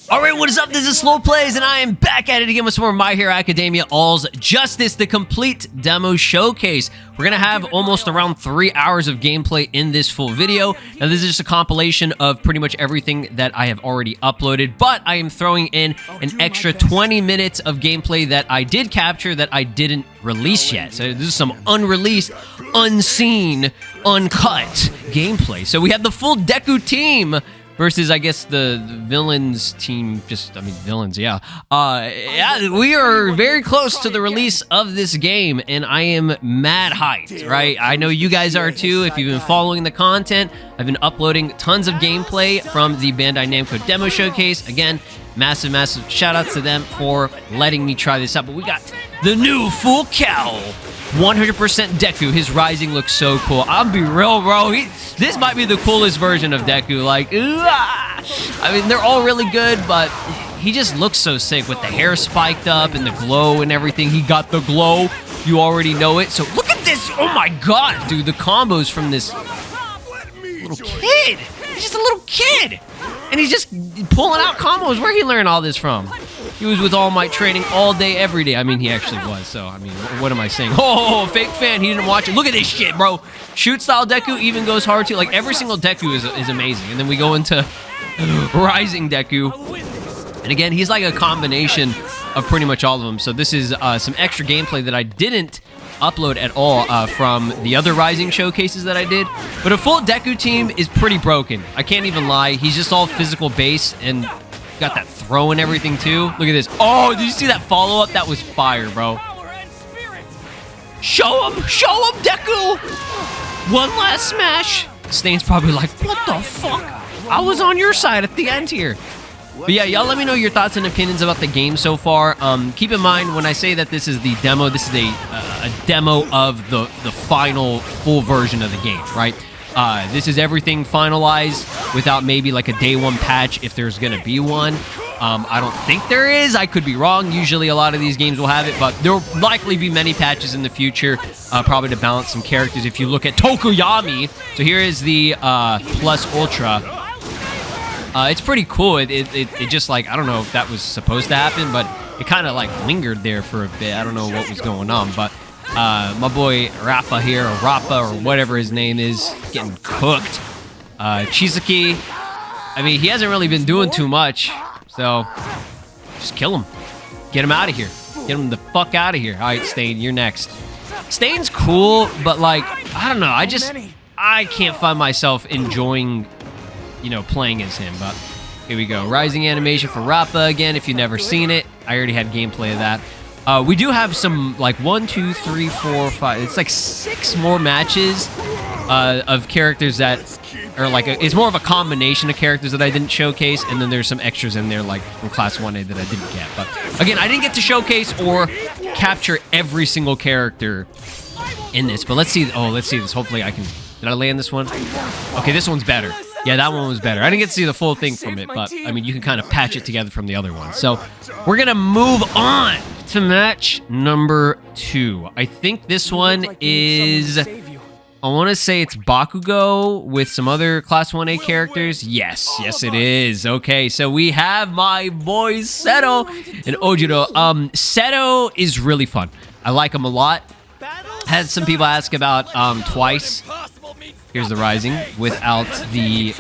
Alright, what is up? This is SLOplays, and I am back at it again with some more My Hero Academia All's Justice, the complete demo showcase. We're going to have almost around 3 hours of gameplay in this full video. Now, this is just a compilation of pretty much everything that I have already uploaded, but I am throwing in an extra 20 minutes of gameplay that I did capture that I didn't release yet. So this is some unreleased, unseen, uncut gameplay. So we have the full Deku team versus, I guess, the villains team. Villains, yeah. Yeah, we are very close to the release of this game, and I am mad hyped, right? I know you guys are too. If you've been following the content, I've been uploading tons of gameplay from the Bandai Namco demo showcase. Again, massive shout outs to them for letting me try this out. But we got the new full cowl 100% Deku. His rising looks so cool. I'll be real, bro. This might be the coolest version of Deku. Like, I mean, they're all really good, but he just looks so sick with the hair spiked up and the glow and everything. He got the glow. You already know it. So look at this. Oh my god, dude. The combos from this little kid. He's just a little kid. And he's just pulling out combos. Where he learned all this from? He was with All Might training all day, every day. I mean, he actually was, so, I mean, what am I saying? Oh, fake fan, he didn't watch it. Look at this shit, bro. Shoot style Deku even goes hard, too. Like, every single Deku is amazing. And then we go into Rising Deku. And again, he's like a combination of pretty much all of them. So this is some extra gameplay that I didn't upload at all from the other Rising showcases that I did. But a full Deku team is pretty broken. I can't even lie. He's just all physical base and got that throw and everything too. Look at this. Oh, did you see that follow-up? That was fire, bro. Show him, Deku. One last smash. Stain's probably like, what the fuck? I was on your side at the end here. But yeah, y'all let me know your thoughts and opinions about the game so far. Keep in mind, when I say that this is the demo, this is a demo of the final full version of the game, right? This is everything finalized without maybe like a day one patch if there's going to be one. I don't think there is. I could be wrong. Usually a lot of these games will have it, but there will likely be many patches in the future, probably to balance some characters. If you look at Tokoyami, so here is the Plus Ultra. It's pretty cool. It just like, I don't know if that was supposed to happen, but it kind of like lingered there for a bit. I don't know what was going on, but my boy Rappa here, or Rappa, or whatever his name is, getting cooked. Chizuki, I mean, he hasn't really been doing too much, so just kill him. Get him out of here. Get him the fuck out of here. All right, Stain, you're next. Stain's cool, but like, I don't know. I can't find myself enjoying, you know, playing as him. But here we go. Rising animation for Rappa again. If you've never seen it, I already had gameplay of that. We do have some, like, 1, 2, 3, 4, 5. It's like 6 more matches of characters that are like, it's more of a combination of characters that I didn't showcase, and then there's some extras in there, like from Class 1A that I didn't get. But again, I didn't get to showcase or capture every single character in this. But let's see. Oh, let's see this. Hopefully I can. Did I land this one? Okay, this one's better. Yeah, that one was better. I didn't get to see the full thing from it, but I mean, you can kind of patch it together from the other one. So we're gonna move on to match number 2. I think this one is, I want to say it's Bakugo with some other Class 1A characters. Yes, it is. Okay, so we have my boys Seto and Ojiro. Seto is really fun. I like him a lot. Had some people ask about Twice. Here's the Rising without the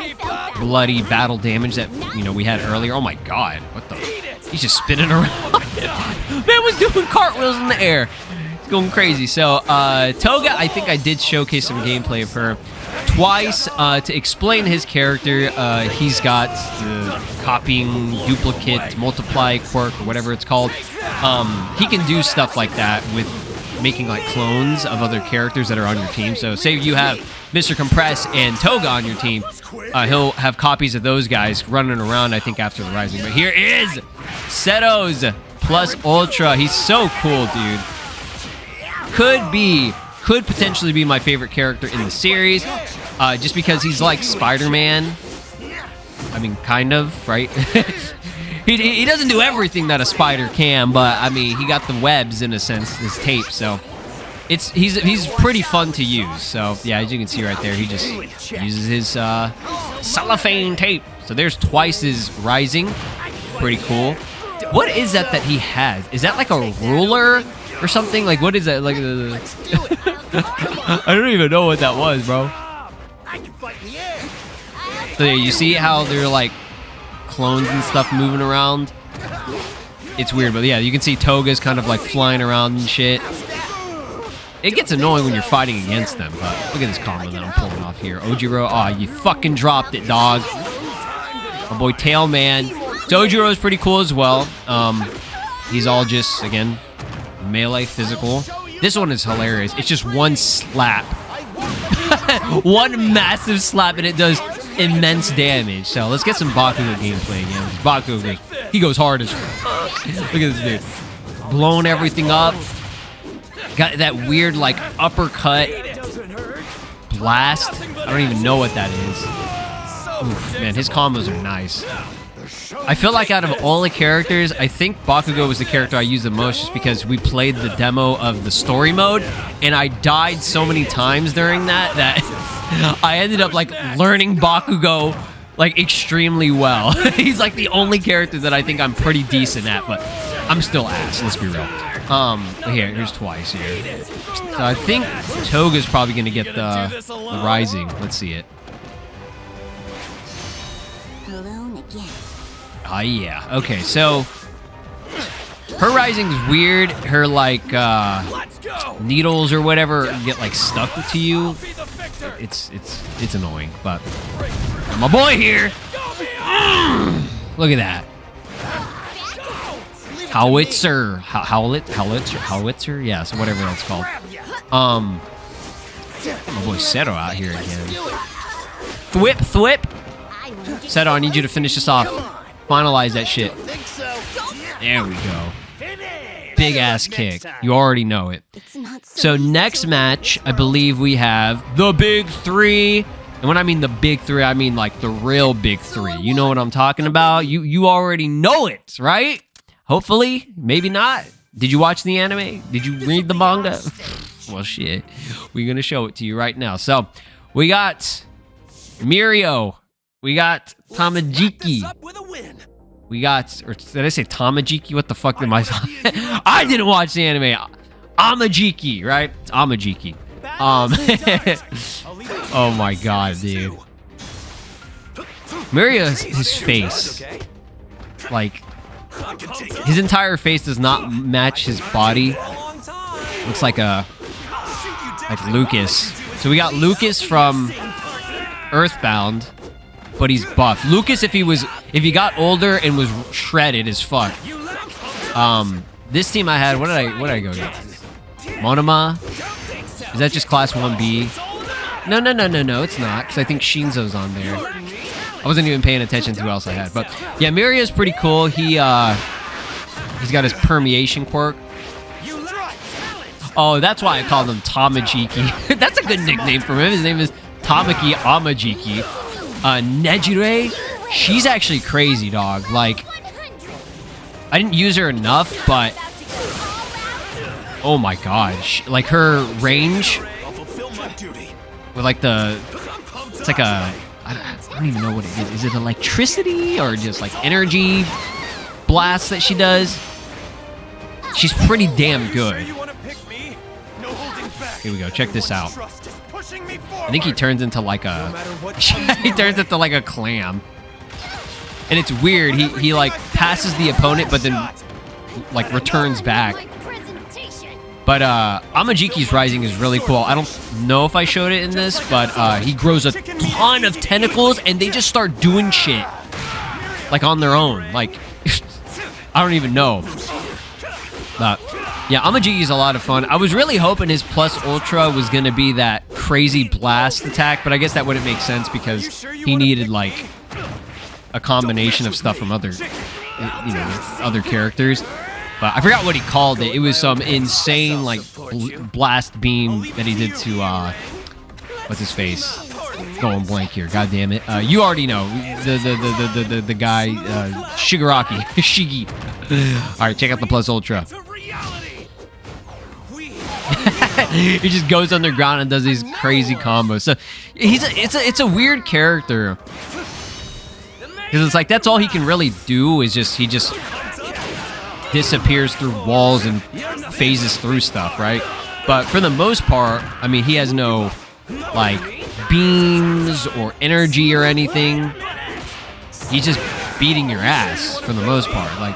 bloody battle damage that, you know, we had earlier. Oh my god, what the? He's just spinning around. Man was doing cartwheels in the air. It's going crazy. So, Toga, I think I did showcase some gameplay of her. Twice, to explain his character, he's got the copying, duplicate, multiply quirk, or whatever it's called. He can do stuff like that with making like clones of other characters that are on your team. So say you have Mr. Compress and Toga on your team, he'll have copies of those guys running around, I think, after the Rising. But here is Seto's Plus Ultra. He's so cool, dude. Could potentially be my favorite character in the series, just because he's like Spider-Man. I mean, kind of, right? He doesn't do everything that a spider can, but I mean, he got the webs in a sense, this tape. So he's pretty fun to use. So yeah, as you can see right there, he just uses his cellophane tape. So there's twice his rising. Pretty cool. What is that he has? Is that like a ruler or something? Like what is that? Like I don't even know what that was, bro. So yeah, you see how they're like clones and stuff moving around? It's weird, but yeah, you can see Toga's kind of like flying around and shit. It gets annoying when you're fighting against them, but look at this combo that I'm pulling off here. Ojiro, aw, you fucking dropped it, dog. My boy Tailman. So Ojiro is pretty cool as well. He's all just, again, melee, physical. This one is hilarious. It's just one slap. One massive slap, and it does immense damage. So let's get some Bakugo gameplay again. Bakugo, he goes hard as fuck. Look at this dude. Blowing everything up. Got that weird, like, uppercut blast. I don't even know what that is. Oof, man, his combos are nice. I feel like out of all the characters, I think Bakugo was the character I used the most just because we played the demo of the story mode, and I died so many times during that I ended up, like, learning Bakugo, like, extremely well. He's, like, the only character that I think I'm pretty decent at, but I'm still ass, let's be real. Here's twice here. So I think Toga's probably gonna get the rising. Let's see it. Oh yeah. Okay, so her rising's weird. Her like needles or whatever get like stuck to you. It's annoying, but my boy here. Look at that. Howitzer, yeah, so whatever that's called. My boy Seto out here again. Thwip. Seto, I need you to finish this off. Finalize that shit. There we go. Big ass kick. You already know it. So next match, I believe we have the big three. And when I mean the big three, I mean like the real big three. You know what I'm talking about? You already know it, right? Hopefully, maybe not. Did you watch the anime? Did you read the manga? Well, shit. We're going to show it to you right now. So, we got Mirio. We got Tamajiki. We got, or did I say Tamajiki? What the fuck am I talking? I didn't watch the anime. Amajiki, right? It's Amajiki. Oh my god, dude. Mirio's his face. Like, his entire face does not match his body. Looks like Lucas. So we got Lucas from Earthbound, but he's buff. Lucas, if he got older and was shredded as fuck. This team I had, what did I go get? Monoma? Is that just class 1B? No, it's not, because I think Shinzo's on there. I wasn't even paying attention to who else I had. But yeah, Mirio's pretty cool. He's got his permeation quirk. Oh, that's why I called him Tamajiki. That's a good nickname for him. His name is Tamaki Amajiki. Nejire, she's actually crazy, dog. Like, I didn't use her enough, but oh my god, like her range with like it's like a, I don't even know what it is. Is it electricity or just like energy blasts that she does? She's pretty damn good. Here we go. Check this out. I think he turns into like a he turns into like a clam. And it's weird. He like passes the opponent but then like returns back. But Amajiki's rising is really cool. I don't know if I showed it in this, but he grows a ton of tentacles and they just start doing shit like on their own. Like I don't even know. But yeah, Amajiki's a lot of fun. I was really hoping his plus ultra was gonna be that crazy blast attack, but I guess that wouldn't make sense because he needed like a combination of stuff from other characters. But I forgot what he called it. It was some insane like blast beam that he did to what's his face? Going blank here. God damn it. You already know the guy Shigaraki Shigi. All right, check out the plus ultra. He just goes underground and does these crazy combos. So it's a weird character. Because it's like, that's all he can really do is he just disappears through walls and phases through stuff, right? But for the most part, I mean, he has no, like, beams or energy or anything. He's just beating your ass for the most part. Like,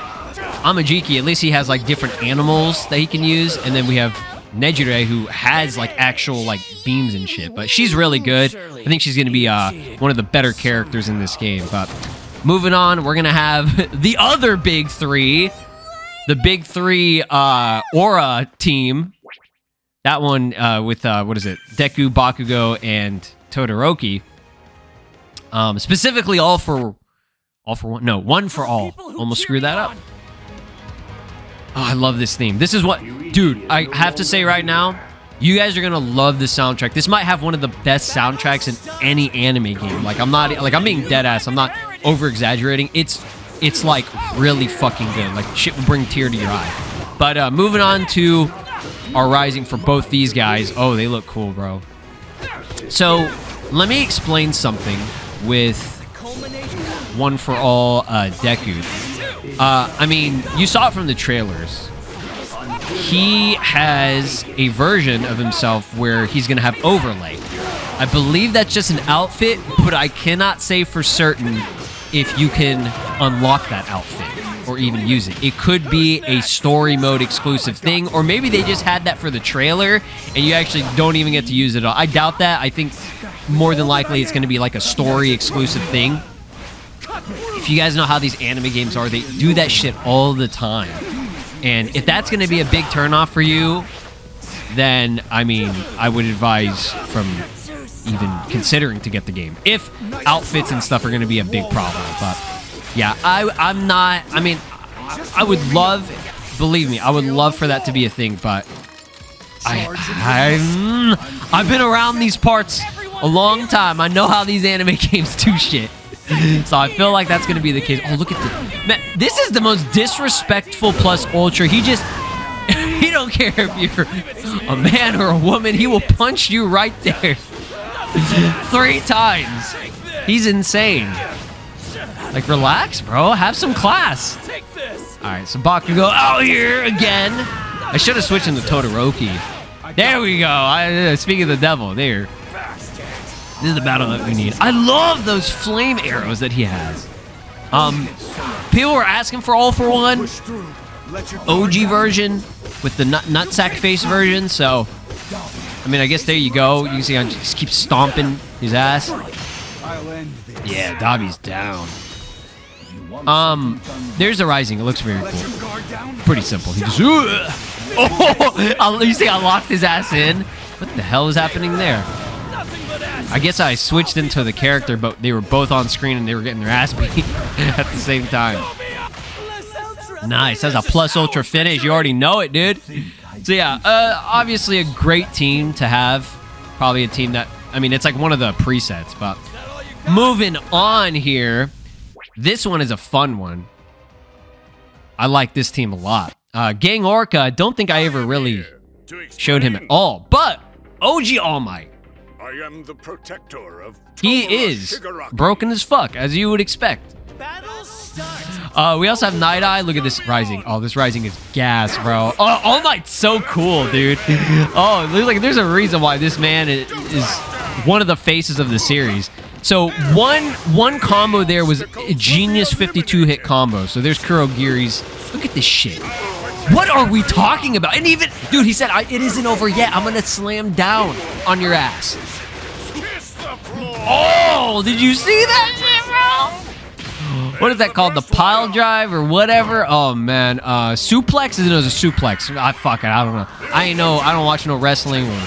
Amajiki, at least he has, like, different animals that he can use. And then we have Nejire, who has, like, actual, like, beams and shit. But she's really good. I think she's going to be one of the better characters in this game. But moving on, we're going to have the other big three. The big three Aura team. That one with, what is it? Deku, Bakugo, and Todoroki. Specifically all for one. No, one for all. Almost screwed that up. Oh, I love this theme. This is what... Dude, I have to say right now, you guys are going to love the soundtrack. This might have one of the best soundtracks in any anime game. Like, I'm being dead ass. I'm not over-exaggerating. It's like really fucking good. Like, shit will bring a tear to your eye. But moving on to our rising for both these guys. Oh, they look cool, bro. So, let me explain something with One for All Deku. I mean, you saw it from the trailers. He has a version of himself where he's going to have overlay. I believe that's just an outfit, but I cannot say for certain if you can unlock that outfit or even use it. It could be a story mode exclusive thing, or maybe they just had that for the trailer and you actually don't even get to use it at all. I doubt that. I think more than likely it's going to be like a story exclusive thing. If you guys know how these anime games are, they do that shit all the time. And if that's going to be a big turnoff for you, then, I mean, I would advise from even considering to get the game. If outfits and stuff are going to be a big problem. But, yeah, I'm not... I mean, I would love... Believe me, I would love for that to be a thing, but... I've been around these parts a long time. I know how these anime games do shit. So I feel like that's going to be the case. Oh, look at this. Man, this is the most disrespectful plus ultra. He just... He don't care if you're a man or a woman. He will punch you right there. 3 times. He's insane. Like, relax, bro. Have some class. Alright, so Bakugo out here again. I should have switched into Todoroki. There we go. Speaking of the devil, there. This is the battle that we need. I love those flame arrows that he has. People were asking for All for One OG version with the nutsack face version, so I mean, I guess there you go. You can see I just keep stomping his ass. Yeah, Dabi's down. There's a rising. It looks very cool. Pretty simple. He just... Oh! You see I locked his ass in? What the hell is happening there? I guess I switched into the character, but they were both on screen and they were getting their ass beat at the same time. Nice. That's a plus ultra finish. You already know it, dude. So yeah, obviously a great team to have. Probably a team that... I mean, it's like one of the presets, but... Moving on here. This one is a fun one. I like this team a lot. Gang Orca, I don't think I ever really showed him at all. But OG All Might. I am the protector of he is broken as fuck, as you would expect. We also have Night Eye. Look at this rising. Oh, this rising is gas, bro. Oh, All Might's so cool, dude. Oh, like there's a reason why this man is one of the faces of the series. So one combo there was a genius 52-hit combo. So there's Kurogiri's. Look at this shit. What are we talking about? And even, dude, he said, it isn't over yet. I'm going to slam down on your ass. Oh, did you see that shit, bro? What is that called? The pile drive or whatever? Oh, man. Suplex? It was a suplex. Fuck it. I don't know. I don't watch no wrestling or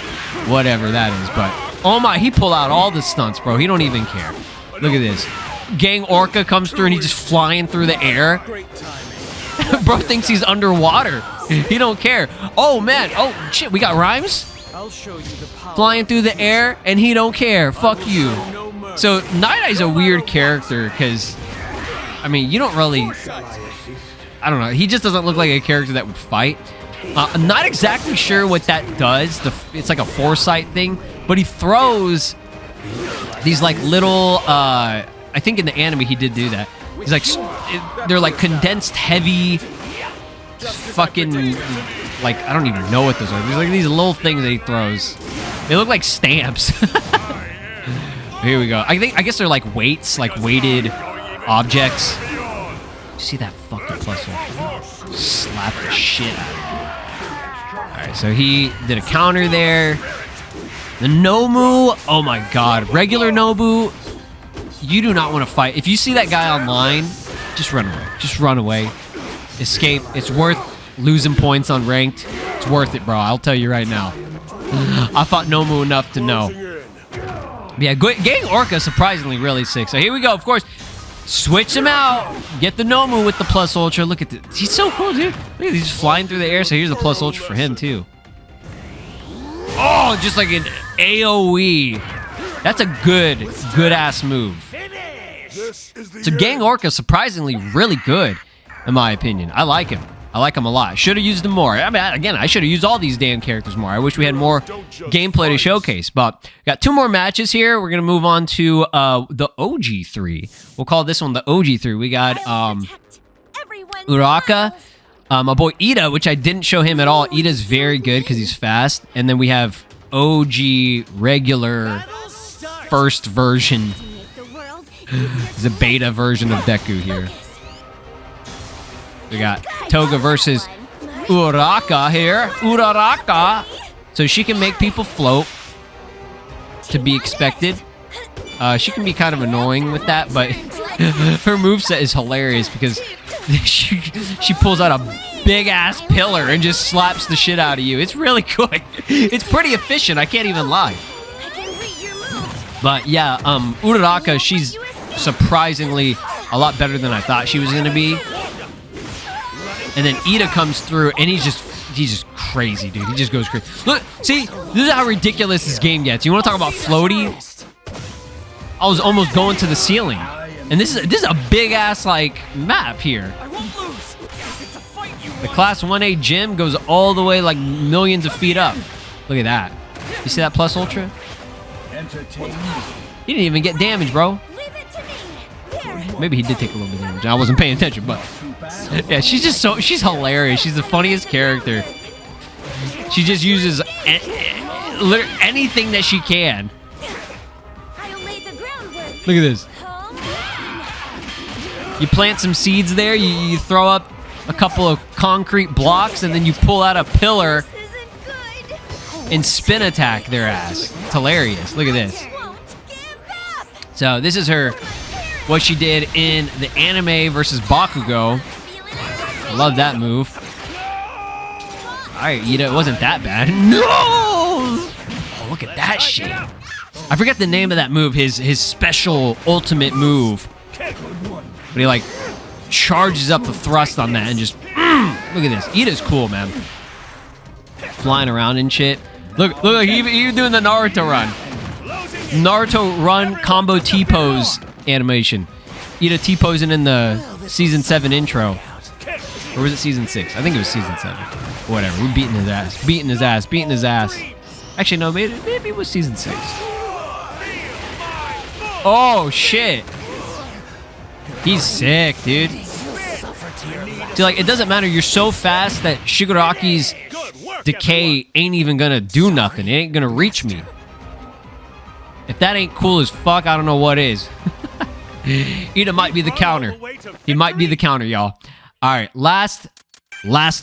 whatever that is. But, oh my, he pulled out all the stunts, bro. He don't even care. Look at this. Gang Orca comes through and he's just flying through the air. Bro thinks he's underwater. He don't care. Oh, man. Oh, shit. We got rhymes? I'll show you the power. Flying through the air, and he don't care. Fuck you. So, Night Eye's a weird character, because, I mean, you don't really... I don't know. He just doesn't look like a character that would fight. I'm not exactly sure what that does. It's like a foresight thing, but he throws these like little, I think in the anime he did do that. He's like, they're like condensed heavy fucking, like, I don't even know what those are. There's like these little things that he throws. They look like stamps. Here we go. I guess they're like weights, like weighted objects. You see that fucking plus one? Slap the shit out of him. Alright, so he did a counter there. The Nomu, oh my god. Regular Nobu, you do not want to fight. If you see that guy online, just run away. Just run away. Escape. It's worth losing points on ranked. It's worth it, bro. I'll tell you right now. I fought Nomu enough to know. Yeah, getting Orca surprisingly really sick. So here we go, of course. Switch him out. Get the Nomu with the plus ultra. Look at this. He's so cool, dude. Look at he's just flying through the air. So here's the plus ultra for him, too. Oh, just like an AoE. That's a good-ass move. So Gang Orca surprisingly really good, in my opinion. I like him. I like him a lot. Should have used him more. I mean, again, I should have used all these damn characters more. I wish we had more gameplay to showcase. But got 2 more matches here. We're going to move on to the OG3. We'll call this one the OG3. We got Uraka, my boy Ida, which I didn't show him at all. Ida's very good because he's fast. And then we have OG regular first version. It's a beta version of Deku here. We got Toga versus Uraka here. Uraraka. So she can make people float. To be expected. She can be kind of annoying with that, but her moveset is hilarious because she pulls out a big-ass pillar and just slaps the shit out of you. It's really good. It's pretty efficient. I can't even lie. But yeah, Uraraka, she's surprisingly a lot better than I thought she was going to be. And then Ida comes through, and he's just crazy, dude. He just goes crazy. Look, see, this is how ridiculous this game gets. You want to talk about floaty? I was almost going to the ceiling, and this is a big ass like map here. The Class 1A gym goes all the way like millions of feet up. Look at that. You see that plus ultra? He didn't even get damage, bro. Maybe he did take a little bit of damage. I wasn't paying attention, but yeah, she's hilarious. She's the funniest character. She just uses anything that she can. Look at this. You plant some seeds there, you throw up a couple of concrete blocks, and then you pull out a pillar and spin attack their ass. It's hilarious. Look at this. So this is what she did in the anime versus Bakugo. I love that move. Alright, Ida, it wasn't that bad. No! Oh, look at that shit. I forget the name of that move, his special ultimate move. But he like charges up the thrust on that and just look at this. Ida's cool, man. Flying around and shit. Look, he doing the Naruto run. Naruto run combo T-pose animation. Ida T-posing in the season 7 intro. Or was it season 6? I think it was season 7. Whatever. We're beating his ass. Beating his ass. Beating his ass. Actually, no. Maybe it was season 6. Oh, shit. He's sick, dude. See, like, it doesn't matter. You're so fast that Shigaraki's decay ain't even gonna do nothing. It ain't gonna reach me. If that ain't cool as fuck, I don't know what is. Ida might be the counter. He might be the counter, y'all. All right, last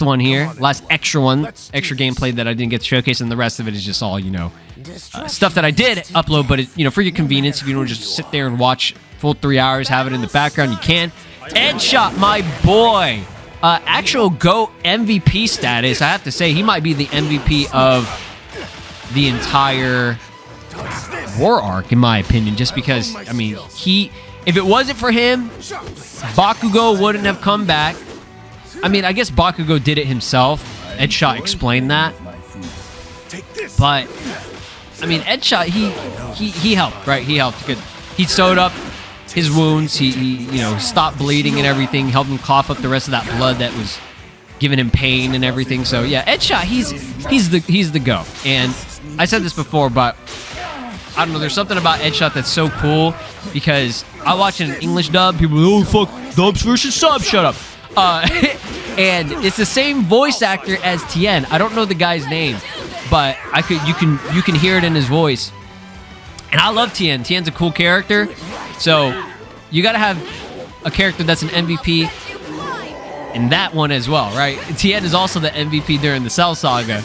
one here. Last extra one. Extra gameplay that I didn't get to showcase, and the rest of it is just all, stuff that I did upload, but, for your convenience, if you don't just sit there and watch full 3 hours, have it in the background, you can. Headshot, my boy. Actual GOAT MVP status. I have to say, he might be the MVP of the entire War arc, in my opinion, just because, if it wasn't for him, Bakugo wouldn't have come back. I guess Bakugo did it himself. Headshot explained that. But, Headshot, he helped, right? He helped. Good. He sewed up his wounds. He stopped bleeding and everything, helped him cough up the rest of that blood that was giving him pain and everything. So yeah, Edshot, he's the go. And I said this before, but I don't know, there's something about Edshot that's so cool because I watch an English dub. People are like, oh fuck, dubs versus subs, shut up. And it's the same voice actor as Tien. I don't know the guy's name, but you can hear it in his voice. And I love Tien. Tien's a cool character. So you gotta have a character that's an MVP in that one as well, right? Tien is also the MVP during the Cell Saga.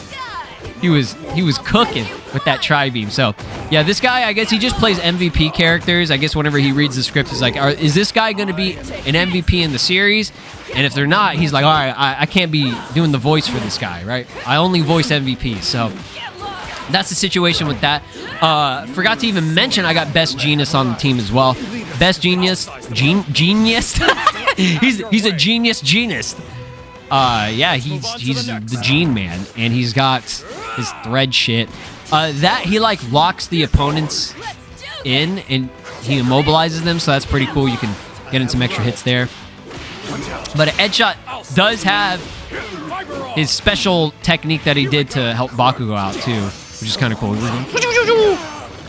He was cooking with that tri-beam. So yeah, this guy, I guess he just plays MVP characters. I guess whenever he reads the script, he's like, is this guy going to be an MVP in the series? And if they're not, he's like, all right, I can't be doing the voice for this guy, right? I only voice MVPs. So that's the situation with that. Forgot to even mention I got Best Genius on the team as well. Best Genius, genius. he's a genius. Yeah, he's the Gene Man, and he's got his thread shit. That he like locks the opponents in, and he immobilizes them, so that's pretty cool. You can get in some extra hits there. But Edshot does have his special technique that he did to help Bakugo out too, which is kind of cool.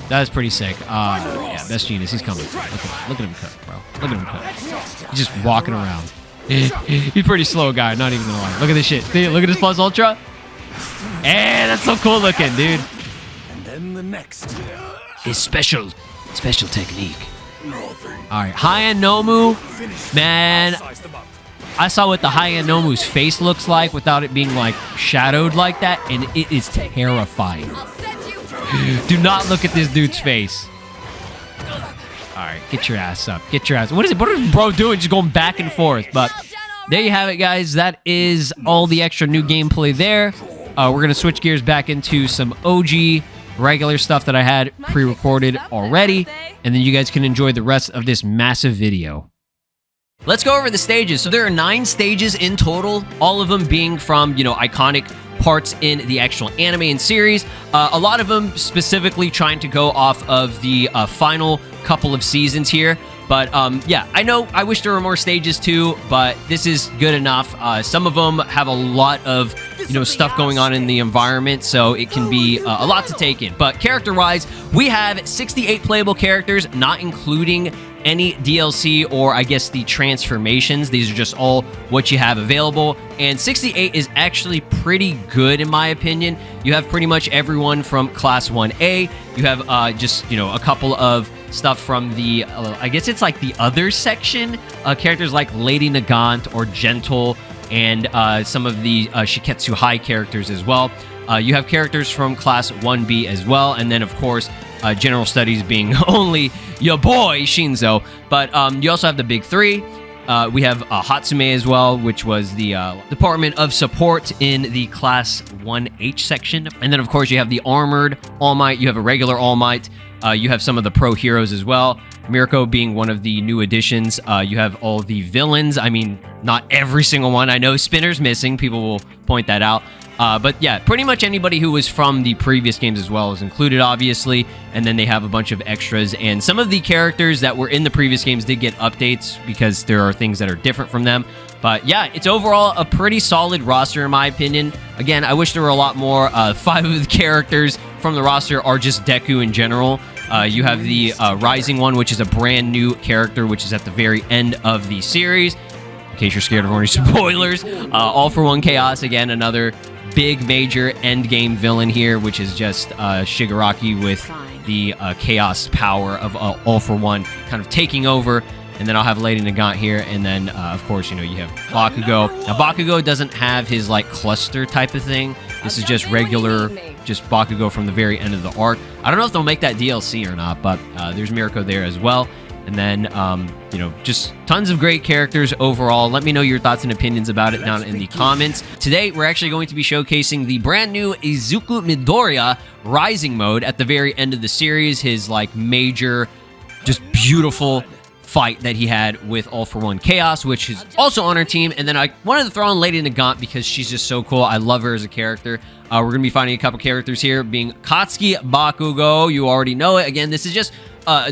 That is pretty sick. Yeah, Best Genius, he's coming. Look at him cook, bro. Look at him cook. He's just walking around. He's a pretty slow guy, not even gonna lie. Look at this shit. See, look at this plus ultra. And that's so cool looking, dude. And then the next. His special technique. All right, high-end Nomu, man. I saw what the high-end Nomu's face looks like without it being like shadowed like that, and it is terrifying. Do not look at this dude's face. All right, get your ass up. Get your ass. What is bro doing? Just going back and forth. But there you have it, guys. That is all the extra new gameplay there. We're going to switch gears back into some OG regular stuff that I had pre-recorded already. And then you guys can enjoy the rest of this massive video. Let's go over the stages. So there are 9 stages in total, all of them being from, iconic parts in the actual anime and series. A lot of them specifically trying to go off of the final couple of seasons here. But yeah, I wish there were more stages too, but this is good enough. Some of them have a lot of stuff going on in the environment, so it can be a lot to take in. But character-wise, we have 68 playable characters, not including any DLC or I guess the transformations. These are just all what you have available, and 68 is actually pretty good in my opinion. You have pretty much everyone from Class 1A. You have just a couple of stuff from the I guess it's like the other section, characters like Lady Nagant or Gentle, and some of the Shiketsu High characters as well. You have characters from Class 1B as well, and then of course General Studies being only your boy Shinzo. But you also have the big 3. We have Hatsume as well, which was the Department of Support in the Class 1H section. And then, of course, you have the Armored All Might. You have a regular All Might. You have some of the pro heroes as well. Mirko being one of the new additions. You have all the villains. I mean, not every single one. I know Spinner's missing. People will point that out. But yeah, pretty much anybody who was from the previous games as well is included, obviously. And then they have a bunch of extras. And some of the characters that were in the previous games did get updates because there are things that are different from them. But yeah, it's overall a pretty solid roster in my opinion. Again, I wish there were a lot more. 5 of the characters from the roster are just Deku in general. You have the Rising one, which is a brand new character, which is at the very end of the series. In case you're scared of any spoilers. All for One Chaos, again, another big major end game villain here, which is just Shigaraki with the chaos power of All for One kind of taking over. And then I'll have Lady Nagant here, and then of course you have Bakugo. Now Bakugo doesn't have his like cluster type of thing. This is just regular, just Bakugo from the very end of the arc. I don't know if they'll make that DLC or not, but there's Mirko there as well. And then, just tons of great characters overall. Let me know your thoughts and opinions about it down in the comments. Today, we're actually going to be showcasing the brand new Izuku Midoriya Rising mode at the very end of the series. His, like, major, just beautiful fight that he had with All for One Chaos, which is also on our team. And then I wanted to throw in Lady Nagant because she's just so cool. I love her as a character. We're going to be finding a couple characters here, being Katsuki Bakugo. You already know it. Again, this is just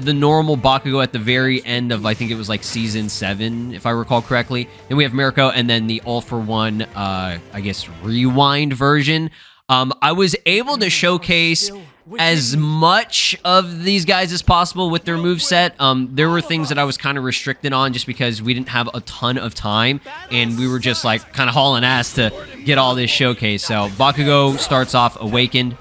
the normal Bakugo at the very end of, I think it was like season 7, if I recall correctly. Then we have Mirko, and then the All For One, I guess, rewind version. I was able to showcase as much of these guys as possible with their moveset. There were things that I was kind of restricted on just because we didn't have a ton of time, and we were just like kind of hauling ass to get all this showcase. So Bakugo starts off Awakened.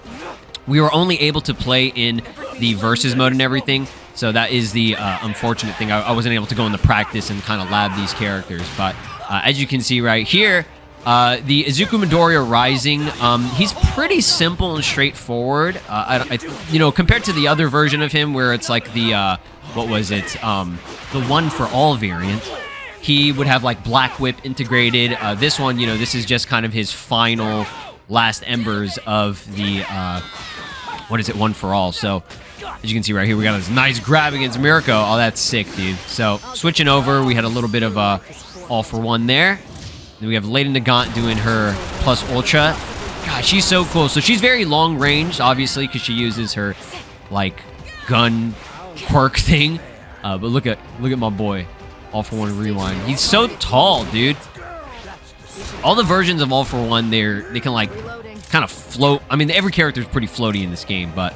We were only able to play in the versus mode and everything, so that is the unfortunate thing. I wasn't able to go into practice and kind of lab these characters, but as you can see right here, the Izuku Midoriya Rising, he's pretty simple and straightforward. You know, compared to the other version of him where it's like the, what was it, the One For All variant, he would have like Black Whip integrated. This one, you know, this is just kind of his final last embers of the, what is it, One For All. So, as you can see right here, we got this nice grab against Mirko. Oh, that's sick, dude. So, switching over, we had a little bit of All For One there. Then we have Lady Nagant doing her plus Ultra. God, she's so cool. So, she's very long range, obviously, because she uses her, like, gun quirk thing. But look at my boy, All For One Rewind. He's so tall, dude. All the versions of All For One, they can, like, kind of float. I mean, every character is pretty floaty in this game, but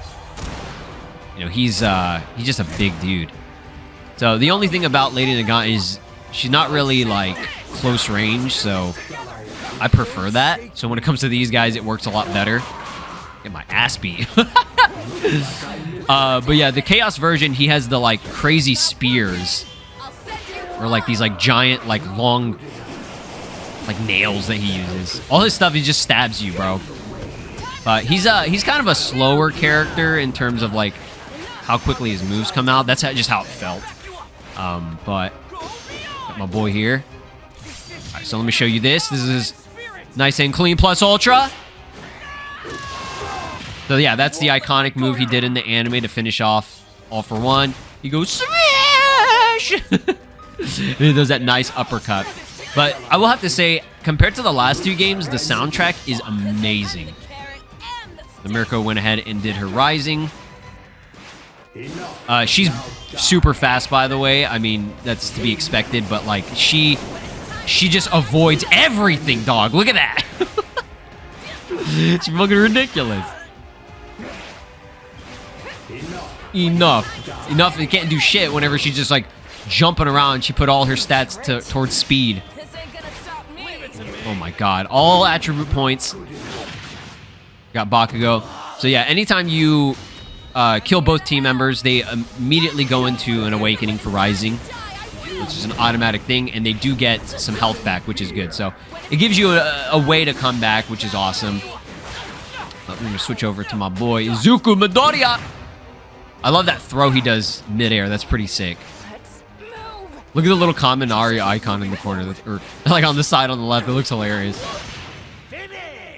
you know, he's just a big dude. So the only thing about Lady Nagant is she's not really like close range, so I prefer that. So when it comes to these guys, it works a lot better. Get my ass beat. But yeah, the Chaos version, he has the like crazy spears, or like these like giant like long like nails that he uses. All his stuff, he just stabs you, bro. He's kind of a slower character in terms of like how quickly his moves come out. That's just how it felt. But got my boy here. All right, so let me show you this. This is nice and clean plus Ultra. So yeah, that's the iconic move he did in the anime to finish off All For One. He goes smash. And he does that nice uppercut. But I will have to say, compared to the last two games, the soundtrack is amazing. The Mirko went ahead and did her Rising. She's super fast, by the way. I mean, that's to be expected, but like she just avoids everything, dog. Look at that. It's fucking ridiculous. Enough. You can't do shit whenever she's just like jumping around. She put all her stats towards speed. Oh my god. All attribute points. Got Bakugo. So yeah, anytime you kill both team members, they immediately go into an Awakening for Rising, which is an automatic thing, and they do get some health back, which is good. So it gives you a way to come back, which is awesome. But we're going to switch over to my boy, Izuku Midoriya. I love that throw he does midair. That's pretty sick. Look at the little Kaminari icon in the corner, or like on the side on the left. It looks hilarious.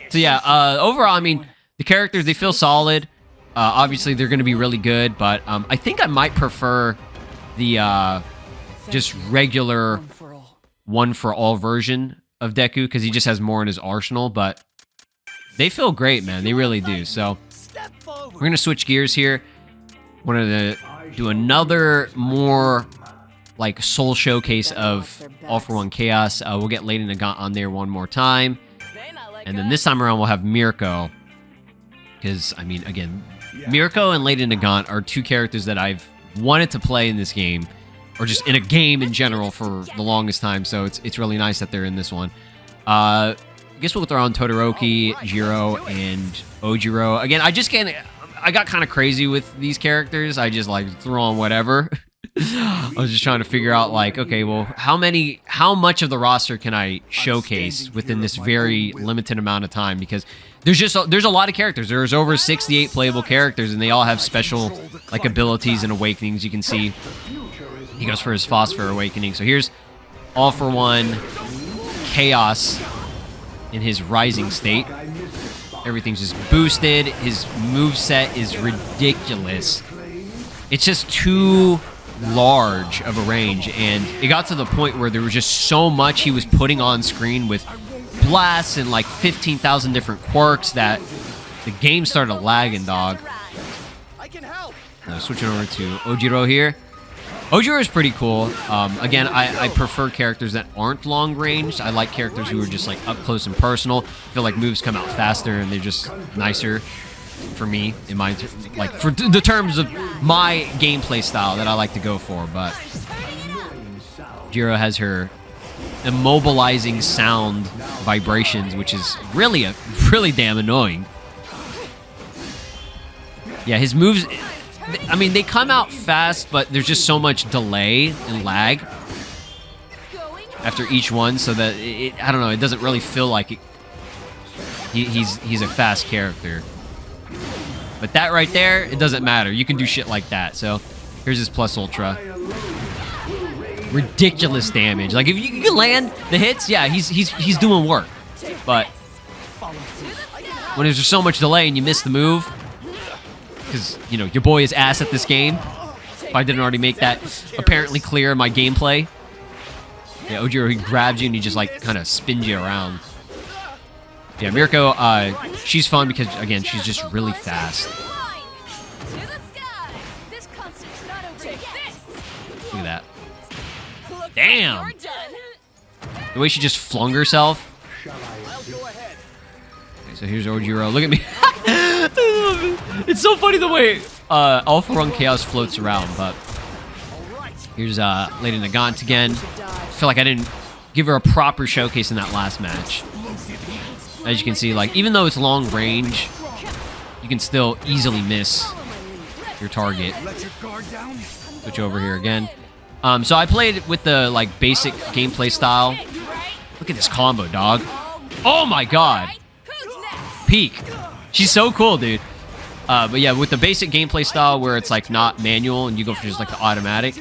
So yeah, overall, I mean, the characters, they feel solid. Obviously, they're going to be really good, but I think I might prefer the just regular One For All version of Deku, because he just has more in his arsenal, but they feel great, man. They really do. So we're going to switch gears here. Wanted to do another more like soul showcase of All For One Chaos. We'll get Lady Nagant on there one more time. And then this time around, we'll have Mirko. Because, I mean, again, Mirko and Lady Nagant are two characters that I've wanted to play in this game, or just in a game in general for the longest time. So it's really nice that they're in this one. I guess we'll throw on Todoroki, Jiro, and Ojiro. Again, I got kind of crazy with these characters. I just like threw on whatever. I was just trying to figure out like, okay, well, how much of the roster can I showcase within this very limited amount of time? Because there's a lot of characters. There's over 68 playable characters, and they all have special like abilities and awakenings. You can see he goes for his Phosphor Awakening. So here's All For One Chaos in his rising state. Everything's just boosted. His moveset is ridiculous. It's just too large of a range, and it got to the point where there was just so much he was putting on screen with blasts and like 15,000 different quirks that the game started lagging, dog. Switching over to Ojiro here. Ojiro is pretty cool. Again, I prefer characters that aren't long range. I like characters who are just like up close and personal. I feel like moves come out faster and they're just nicer for me in my like for the terms of my gameplay style that I like to go for. But Jiro has her immobilizing sound vibrations, which is really damn annoying. Yeah, his moves, I mean, they come out fast, but there's just so much delay and lag after each one, so that I don't know, it doesn't really feel like he's a fast character. But that right there, it doesn't matter. You can do shit like that. So here's his plus ultra. Ridiculous damage. Like if you can land the hits, yeah, he's doing work. But when there's just so much delay and you miss the move, because you know your boy is ass at this game. If I didn't already make that apparently clear in my gameplay. Yeah, Ojiro, he grabs you and he just like kind of spins you around. Yeah, Mirko, she's fun because again, she's just really fast. Look at that. Damn! The way she just flung herself. Okay, so here's Ojiro. Look at me. It's so funny the way Alpha Run Chaos floats around, but here's Lady Nagant again. I feel like I didn't give her a proper showcase in that last match. As you can see, like even though it's long range, you can still easily miss your target. Switch over here again. So I played with the like basic gameplay style. Look at this combo, dog. Oh my god. Peak. She's so cool, dude. But yeah, with the basic gameplay style where it's like not manual and you go for just like the automatic,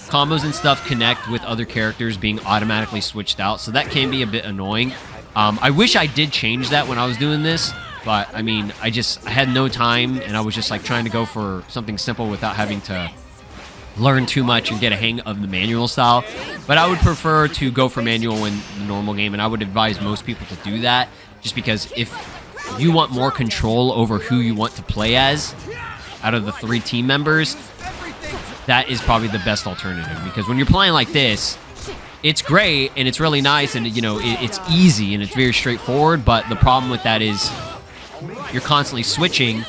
combos and stuff connect with other characters being automatically switched out. So that can be a bit annoying. I wish I did change that when I was doing this, but I mean, I had no time and I was just like trying to go for something simple without having to learn too much and get a hang of the manual style. But I would prefer to go for manual in the normal game, and I would advise most people to do that, just because if you want more control over who you want to play as out of the 3 team members, that is probably the best alternative. Because when you're playing like this, it's great and it's really nice and you know it's easy and it's very straightforward, but the problem with that is you're constantly switching,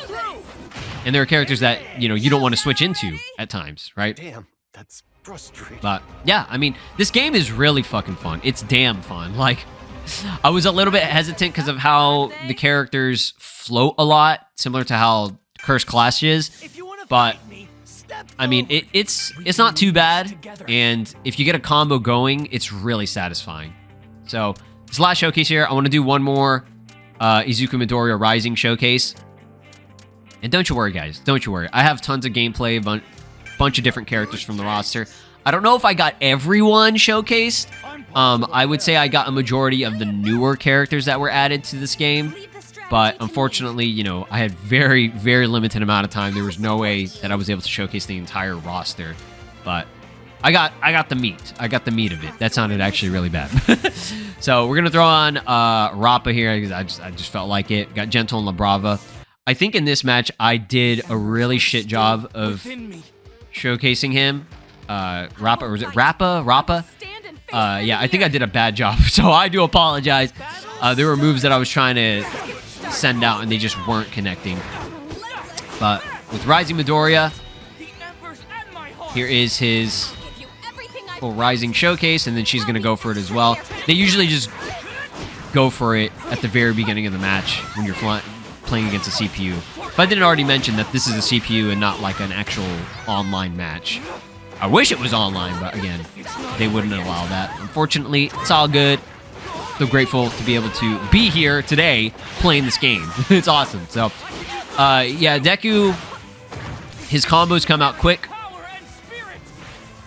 and there are characters that you know you don't want to switch into at times, right? Damn, that's frustrating. But yeah, I mean, this game is really fucking fun. It's damn fun. Like, I was a little bit hesitant because of how the characters float a lot, similar to how Curse Clash is, but I mean, it's not too bad, and if you get a combo going, it's really satisfying. So, this last showcase here, I want to do one more Izuku Midoriya Rising showcase. And don't you worry, guys. Don't you worry. I have tons of gameplay, a bunch of different characters from the roster. I don't know if I got everyone showcased. I would say I got a majority of the newer characters that were added to this game. But unfortunately, you know, I had very, very limited amount of time. There was no way that I was able to showcase the entire roster. But I got the meat. I got the meat of it. That sounded actually really bad. So we're gonna throw on Rappa here. I just felt like it. Got Gentle and La Brava. I think in this match I did a really shit job of showcasing him. Rappa, or was it Rappa? Yeah, I think I did a bad job. So I do apologize. There were moves that I was trying to send out and they just weren't connecting. But with Rising Midoriya, here is his full Rising showcase, and then she's going to go for it as well. They usually just go for it at the very beginning of the match when you're playing against a CPU. But I didn't already mention that this is a CPU and not like an actual online match. I wish it was online, but again, they wouldn't allow that. Unfortunately, it's all good. So grateful to be able to be here today playing this game. It's awesome. So, yeah, Deku, his combos come out quick.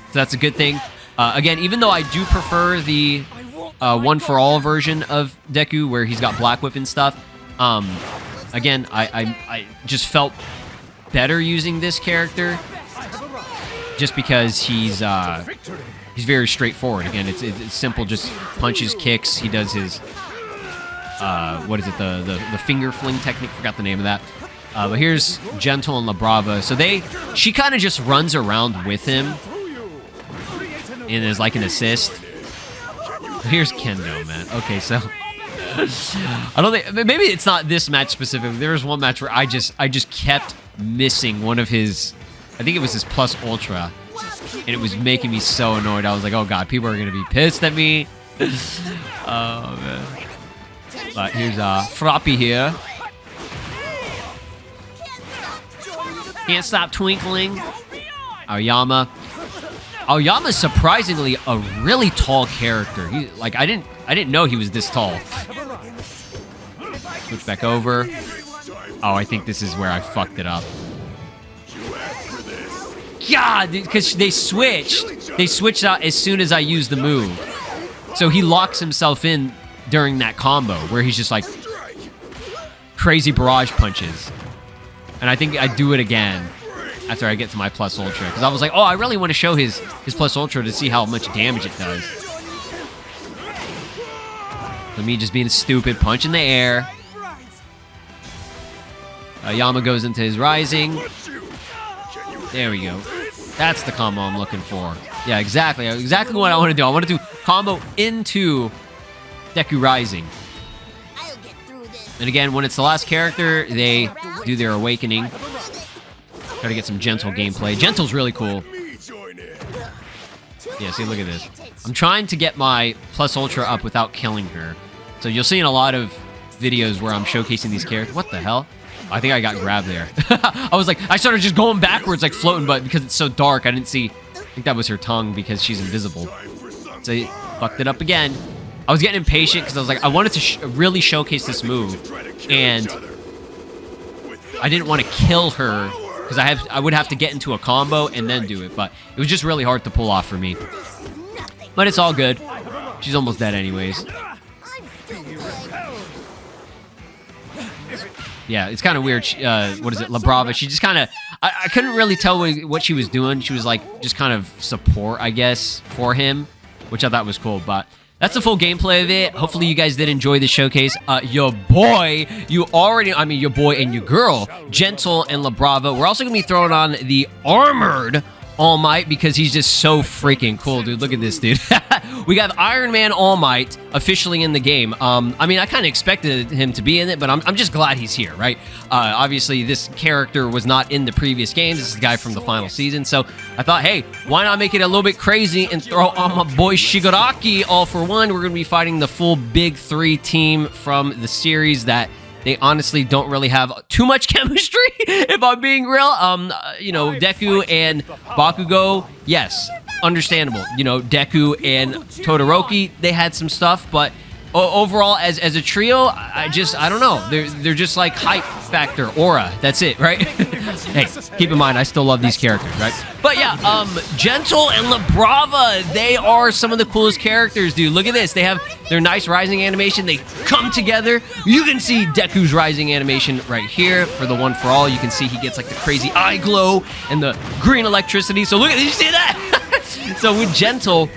So that's a good thing. Again, even though I do prefer the one for all version of Deku where he's got Black Whip and stuff, again, I just felt better using this character just because he's very straightforward. Again, it's simple, just punches, kicks. He does his what is it, the finger fling technique? Forgot the name of that. But here's Gentle and La Brava. So she kind of just runs around with him and is like an assist. Here's Kendo, man. Okay, so I don't think, maybe it's not this match specifically. There was one match where I just kept missing one of his, I think it was his plus ultra, and it was making me so annoyed. I was like, oh god, people are gonna be pissed at me. Oh man. But here's Froppy here. Can't stop twinkling. Aoyama. Aoyama's surprisingly a really tall character. I didn't know he was this tall. Switch back over. Oh, I think this is where I fucked it up. God, because they switched. They switched out as soon as I used the move. So he locks himself in during that combo where he's just like crazy barrage punches. And I think I do it again after I get to my plus ultra. Because I was like, oh, I really want to show his plus ultra to see how much damage it does. So me just being a stupid, punch in the air. Yama goes into his rising. There we go. That's the combo I'm looking for. Yeah, exactly. Exactly what I want to do. I want to do combo into Deku Rising. And again, when it's the last character, they do their awakening. Try to get some Gentle gameplay. Gentle's really cool. Yeah, see, look at this. I'm trying to get my plus ultra up without killing her. So you'll see in a lot of videos where I'm showcasing these characters. What the hell? I think I got grabbed there. I was like, I started just going backwards like floating, but because it's so dark, I didn't see. I think that was her tongue because she's invisible. So he fucked it up again. I was getting impatient because I was like, I wanted to really showcase this move, and I didn't want to kill her because I would have to get into a combo and then do it, but it was just really hard to pull off for me. But it's all good. She's almost dead anyways. Yeah, it's kind of weird. What is it, La Brava? She just kind of, I couldn't really tell what she was doing. She was like just kind of support, I guess, for him, which I thought was cool, but that's the full gameplay of it. Hopefully you guys did enjoy the showcase. Your boy, your boy and your girl, Gentle and La Brava. We're also going to be throwing on the Armored All Might because he's just so freaking cool, dude. Look at this, dude. We got Iron Man All Might officially in the game. I mean, I kind of expected him to be in it, but I'm just glad he's here, right? Obviously, this character was not in the previous games. This is the guy from the final season. So I thought, hey, why not make it a little bit crazy and throw on my boy Shigaraki all for one? We're going to be fighting the full Big Three team from the series that they honestly don't really have too much chemistry, if I'm being real. You know, Deku and Bakugo, yes, understandable. You know, Deku and Todoroki, they had some stuff, but overall, as a trio, I don't know. They're just like hype factor, aura. That's it, right? Hey, keep in mind, I still love these characters, right? But yeah, Gentle and La Brava, they are some of the coolest characters, dude. Look at this. They have their nice rising animation. They come together. You can see Deku's rising animation right here for the one for all. You can see he gets like the crazy eye glow and the green electricity. So look at, did you see that? So with Gentle,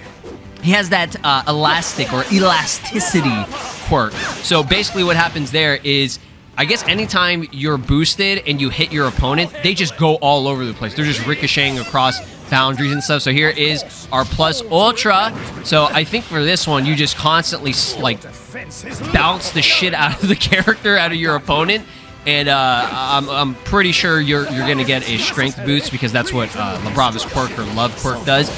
he has that elastic or elasticity quirk. So basically what happens there is, I guess anytime you're boosted and you hit your opponent, they just go all over the place. They're just ricocheting across boundaries and stuff. So here is our plus ultra. So I think for this one, you just constantly like bounce the shit out of the character, out of your opponent. And I'm pretty sure you're gonna get a strength boost because that's what La Brava's quirk or love quirk does.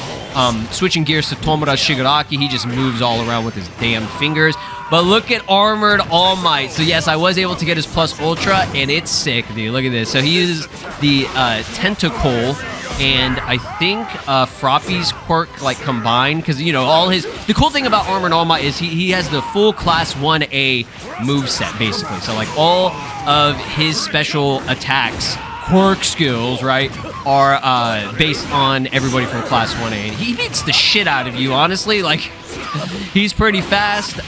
Switching gears to Tomura Shigaraki, he just moves all around with his damn fingers. But look at Armored All Might. So yes, I was able to get his plus ultra, and it's sick, dude. Look at this. So he uses the tentacle, and I think Froppy's quirk like combined, because you know all his. The cool thing about Armored All Might is he has the full Class 1A moveset basically. So like all of his special attacks, quirk skills, right, are based on everybody from Class 1A. And he beats the shit out of you, honestly. Like, he's pretty fast.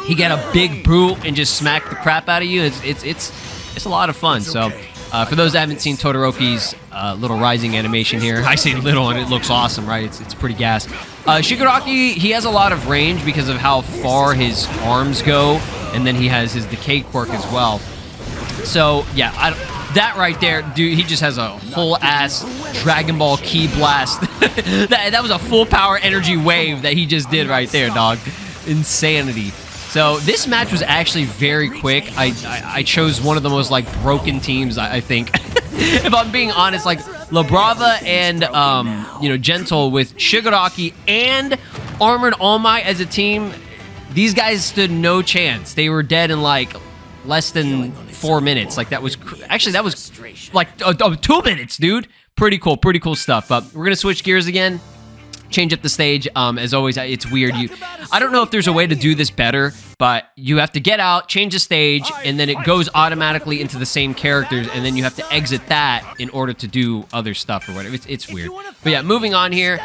He get a big boot and just smack the crap out of you. It's a lot of fun. So, for those that haven't seen Todoroki's little rising animation here, I say little and it looks awesome, right? It's pretty gas. Shigaraki, he has a lot of range because of how far his arms go, and then he has his decay quirk as well. So, yeah, that right there, dude, he just has a whole ass Dragon Ball Ki blast. that was a full power energy wave that he just did right there, dog. Insanity. So this match was actually very quick. I chose one of the most like broken teams, I think. If I'm being honest, like Labrava and you know, Gentle with Shigaraki and Armored All Might as a team, these guys stood no chance. They were dead in like less than 4 minutes. Like that was actually that was like 2 minutes, dude. Pretty cool stuff. But we're gonna switch gears again. Change up the stage. As always, it's weird. I don't know if there's a way to do this better, but you have to get out, change the stage, and then it goes automatically into the same characters, and then you have to exit that in order to do other stuff or whatever. It's weird. But yeah, moving on here,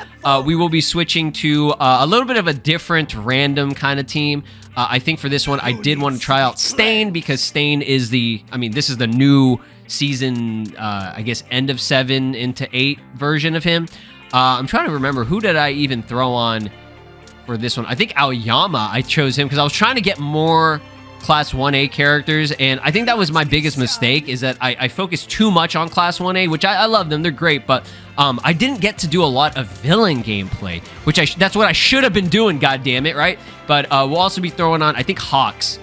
we will be switching to a little bit of a different random kind of team. I think for this one, I did want to try out Stain because Stain is this is the new season, I guess, end of 7 into 8 version of him. I'm trying to remember, who did I even throw on for this one? I think Aoyama, I chose him because I was trying to get more Class 1A characters, and I think that was my biggest mistake, is that I focused too much on Class 1A, which I love them, they're great, but I didn't get to do a lot of villain gameplay, which that's what I should have been doing, goddammit, right? But we'll also be throwing on, I think, Hawks,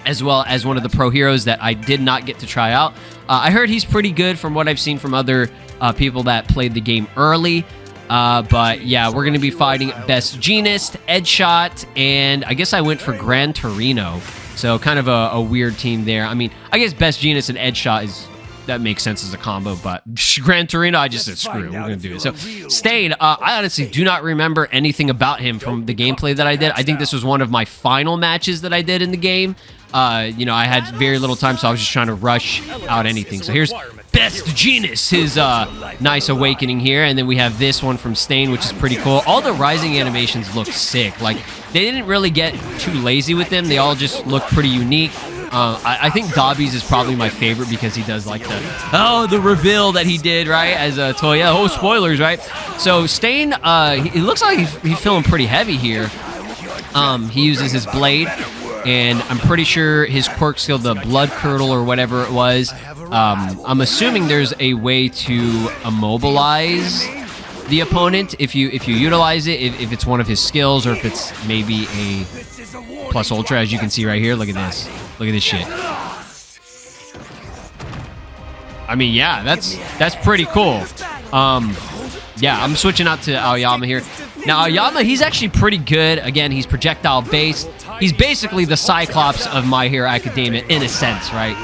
as well as one of the pro heroes that I did not get to try out. I heard he's pretty good from what I've seen from other people that played the game early. But yeah, we're going to be fighting Best Jeanist, Edshot, and I guess I went for Gran Torino. So kind of a weird team there. I mean, I guess Best Jeanist and Edshot that makes sense as a combo, but Gran Torino, I just said, screw it, we're going to do it. So, Stain, I honestly do not remember anything about him from the gameplay that I did. I think this was one of my final matches that I did in the game. You know, I had very little time, so I was just trying to rush out anything. So here's Best Jeanist, his nice awakening here, and then we have this one from Stain, which is pretty cool. All the rising animations look sick. Like, they didn't really get too lazy with them. They all just look pretty unique. I think Dobby's is probably my favorite because he does like the reveal that he did, right, as a toy. Yeah, spoilers, right? So Stain, it looks like he's feeling pretty heavy here. He uses his blade, and I'm pretty sure his quirk skill, the blood curdle or whatever it was. I'm assuming there's a way to immobilize the opponent if you utilize it, if it's one of his skills, or if it's maybe a plus ultra, as you can see right here. Look at this. Look at this shit. I mean, yeah, that's pretty cool. Yeah, I'm switching out to Aoyama here. Now, Aoyama, he's actually pretty good. Again, he's projectile based. He's basically the Cyclops of My Hero Academia in a sense, right?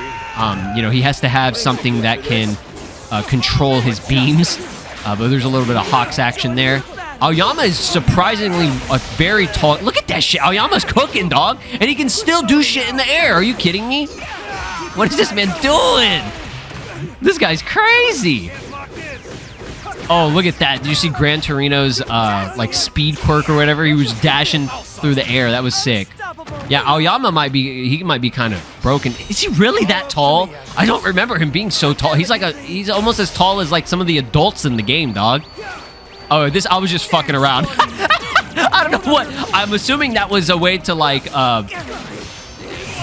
You know, he has to have something that can control his beams. But there's a little bit of Hawks action there. Aoyama is surprisingly a very tall... Look at that shit. Aoyama's cooking, dog. And he can still do shit in the air. Are you kidding me? What is this man doing? This guy's crazy. Oh, look at that. Did you see Gran Torino's like speed quirk or whatever? He was dashing through the air. That was sick. Yeah, Aoyama might be kind of broken. Is he really that tall? I don't remember him being so tall. He's almost as tall as like some of the adults in the game, dog. Oh, I was just fucking around. I don't know what. I'm assuming that was a way to like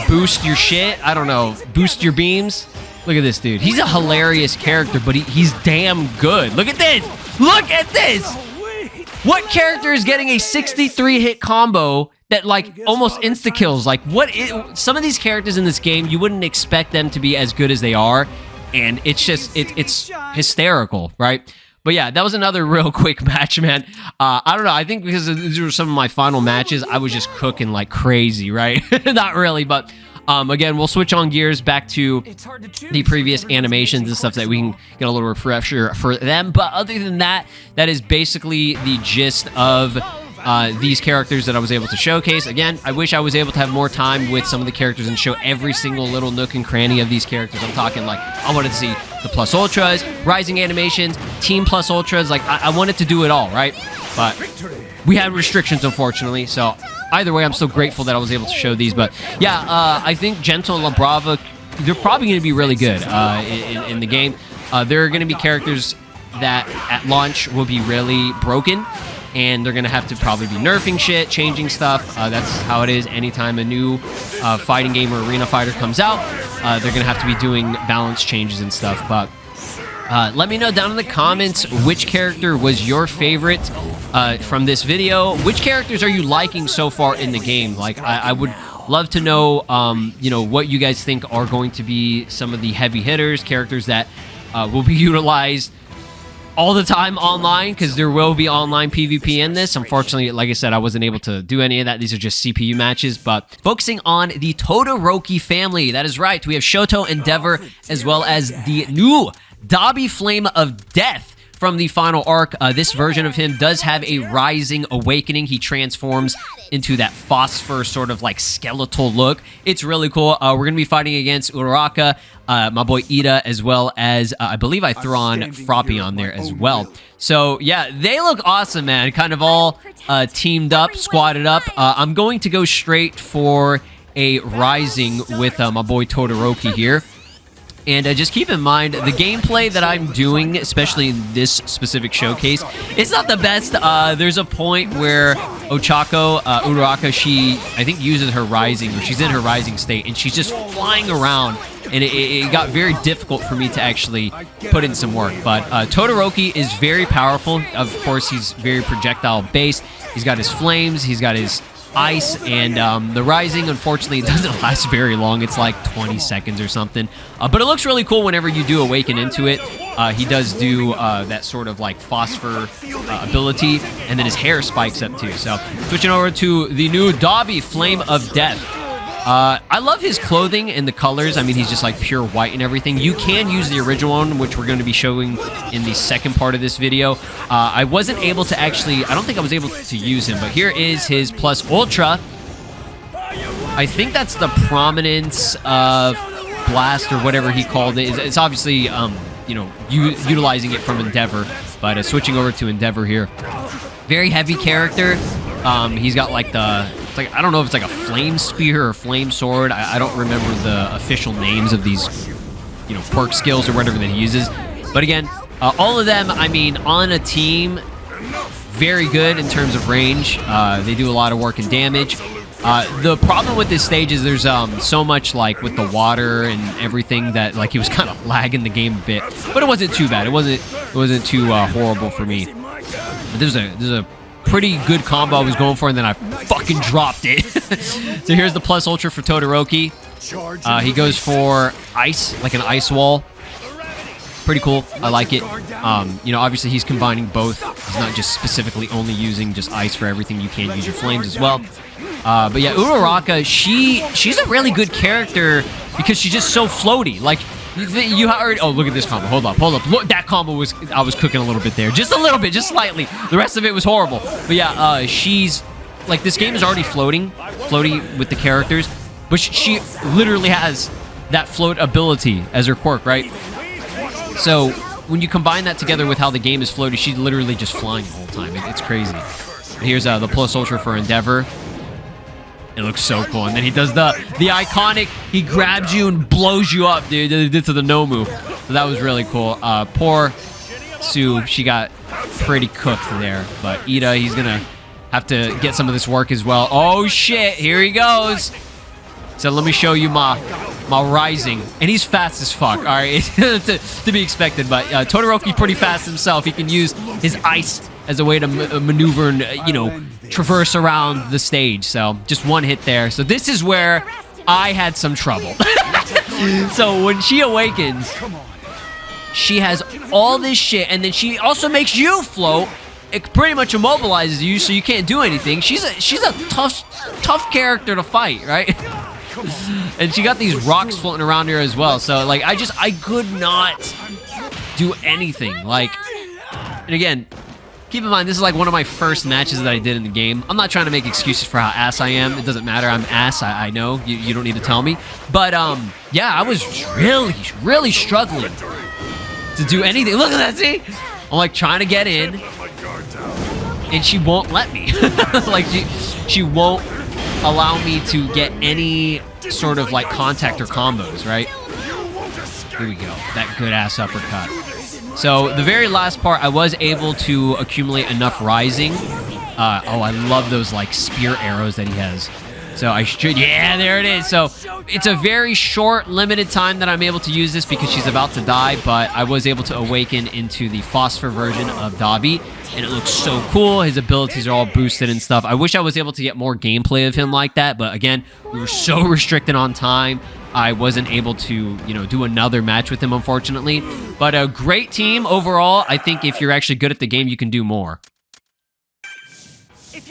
boost your shit. I don't know. Boost your beams. Look at this dude. He's a hilarious character, but he's damn good. Look at this. Look at this. What character is getting a 63 hit combo that like almost insta kills? Like some of these characters in this game, you wouldn't expect them to be as good as they are, and it's just it's hysterical, right? But yeah, that was another real quick match, man. I don't know. I think because these were some of my final matches, I was just cooking like crazy, right? Not really, but again, we'll switch on gears back to the previous animations and stuff so that we can get a little refresher for them. But other than that, that is basically the gist of these characters that I was able to showcase. Again, I wish I was able to have more time with some of the characters and show every single little nook and cranny of these characters. I'm talking like, I wanted to see the plus ultras, rising animations, team plus ultras. Like, I wanted to do it all, right? But we had restrictions, unfortunately. So either way, I'm still grateful that I was able to show these. But yeah, I think Gentle and Labrava, they're probably going to be really good in the game. There are going to be characters that at launch will be really broken. and they're going to have to probably be nerfing shit, changing stuff. That's how it is anytime a new fighting game or arena fighter comes out. They're going to have to be doing balance changes and stuff. But let me know down in the comments which character was your favorite from this video. Which characters are you liking so far in the game? Like, I would love to know, you know, what you guys think are going to be some of the heavy hitters, characters that will be utilized all the time online, because there will be online PvP in this. Unfortunately, like I said, I wasn't able to do any of that. These are just CPU matches, but focusing on the Todoroki family. That is right. We have Shoto, Endeavor, as well as the new Dabi Flame of Death from the final arc. This version of him does have a rising awakening. He transforms into that phosphor sort of like skeletal look. It's really cool. We're going to be fighting against Uraraka, my boy Ida, as well as I believe I threw on Froppy on there as well. So yeah, they look awesome, man. Kind of all teamed up, squatted up. I'm going to go straight for a rising with my boy Todoroki here. And just keep in mind, the gameplay that I'm doing, especially in this specific showcase, it's not the best. There's a point where Ochako, Uraraka, she, I think, uses her rising, or she's in her rising state, and she's just flying around. And it got very difficult for me to actually put in some work. But Todoroki is very powerful. Of course, he's very projectile-based. He's got his flames, he's got his ice, and the rising, unfortunately, it doesn't last very long. It's like 20 seconds or something, but it looks really cool whenever you do awaken into it. He does do that sort of like phosphor ability, and then his hair spikes up too. So switching over to the new Dabi Flame of Death. I love his clothing and the colors. I mean, he's just like pure white and everything. You can use the original one, which we're going to be showing in the second part of this video. I wasn't able to actually, I don't think I was able to use him, but here is his Plus Ultra. I think that's the Prominence of Blast or whatever he called it. It's obviously, you know, utilizing it from Endeavor, but switching over to Endeavor here. Very heavy character. He's got like it's like, I don't know if it's like a flame spear or flame sword. I don't remember the official names of these, you know, quirk skills or whatever that he uses. But again, all of them, I mean, on a team, very good in terms of range. They do a lot of work and damage. The problem with this stage is there's so much like with the water and everything that like he was kind of lagging the game a bit. But it wasn't too bad. It wasn't too horrible for me. But there's a pretty good combo I was going for, and then I fucking dropped it. So here's the Plus Ultra for Todoroki. He goes for ice, like an ice wall. Pretty cool. I like it. You know, obviously he's combining both. He's not just specifically only using just ice for everything. You can use your flames as well. But yeah, Uraraka, she's a really good character because she's just so floaty. Like, you already, oh, look at this combo. Hold up. Look, that combo was, I was cooking a little bit there. Just a little bit, just slightly. The rest of it was horrible. But yeah, she's, like, this game is already floaty with the characters, but she literally has that float ability as her quirk, right? So when you combine that together with how the game is floaty, she's literally just flying the whole time. It's crazy. Here's the Plus Ultra for Endeavor. It looks so cool. And then he does the iconic, he grabs you and blows you up, dude. He did to the Nomu. So that was really cool. Poor Sue, she got pretty cooked there. But Ida, he's going to have to get some of this work as well. Oh, shit. Here he goes. So let me show you my rising. And he's fast as fuck, all right? to be expected. But Todoroki pretty fast himself. He can use his ice as a way to maneuver and, you know, traverse around the stage. So just one hit there. So this is where I had some trouble. So when she awakens, she has all this shit, and then she also makes you float. It pretty much immobilizes you, so you can't do anything. She's a tough character to fight, right? And she got these rocks floating around here as well. So like I could not do anything. Like, and again, keep in mind, this is like one of my first matches that I did in the game. I'm not trying to make excuses for how ass I am. It doesn't matter. I'm ass. I know. You don't need to tell me. But, yeah, I was really struggling to do anything. Look at that, see? I'm, like, trying to get in, and she won't let me. Like, she won't allow me to get any sort of, like, contact or combos, right? Here we go. That good-ass uppercut. So the very last part, I was able to accumulate enough rising Oh, I love those like spear arrows that he has. So I should, yeah, there it is. So it's a very short, limited time that I'm able to use this because she's about to die, but I was able to awaken into the Phosphor version of Dabi, and it looks so cool. His abilities are all boosted and stuff. I wish I was able to get more gameplay of him like that, but again, we were so restricted on time. I wasn't able to, you know, do another match with him, unfortunately. But a great team overall. I think if you're actually good at the game, you can do more.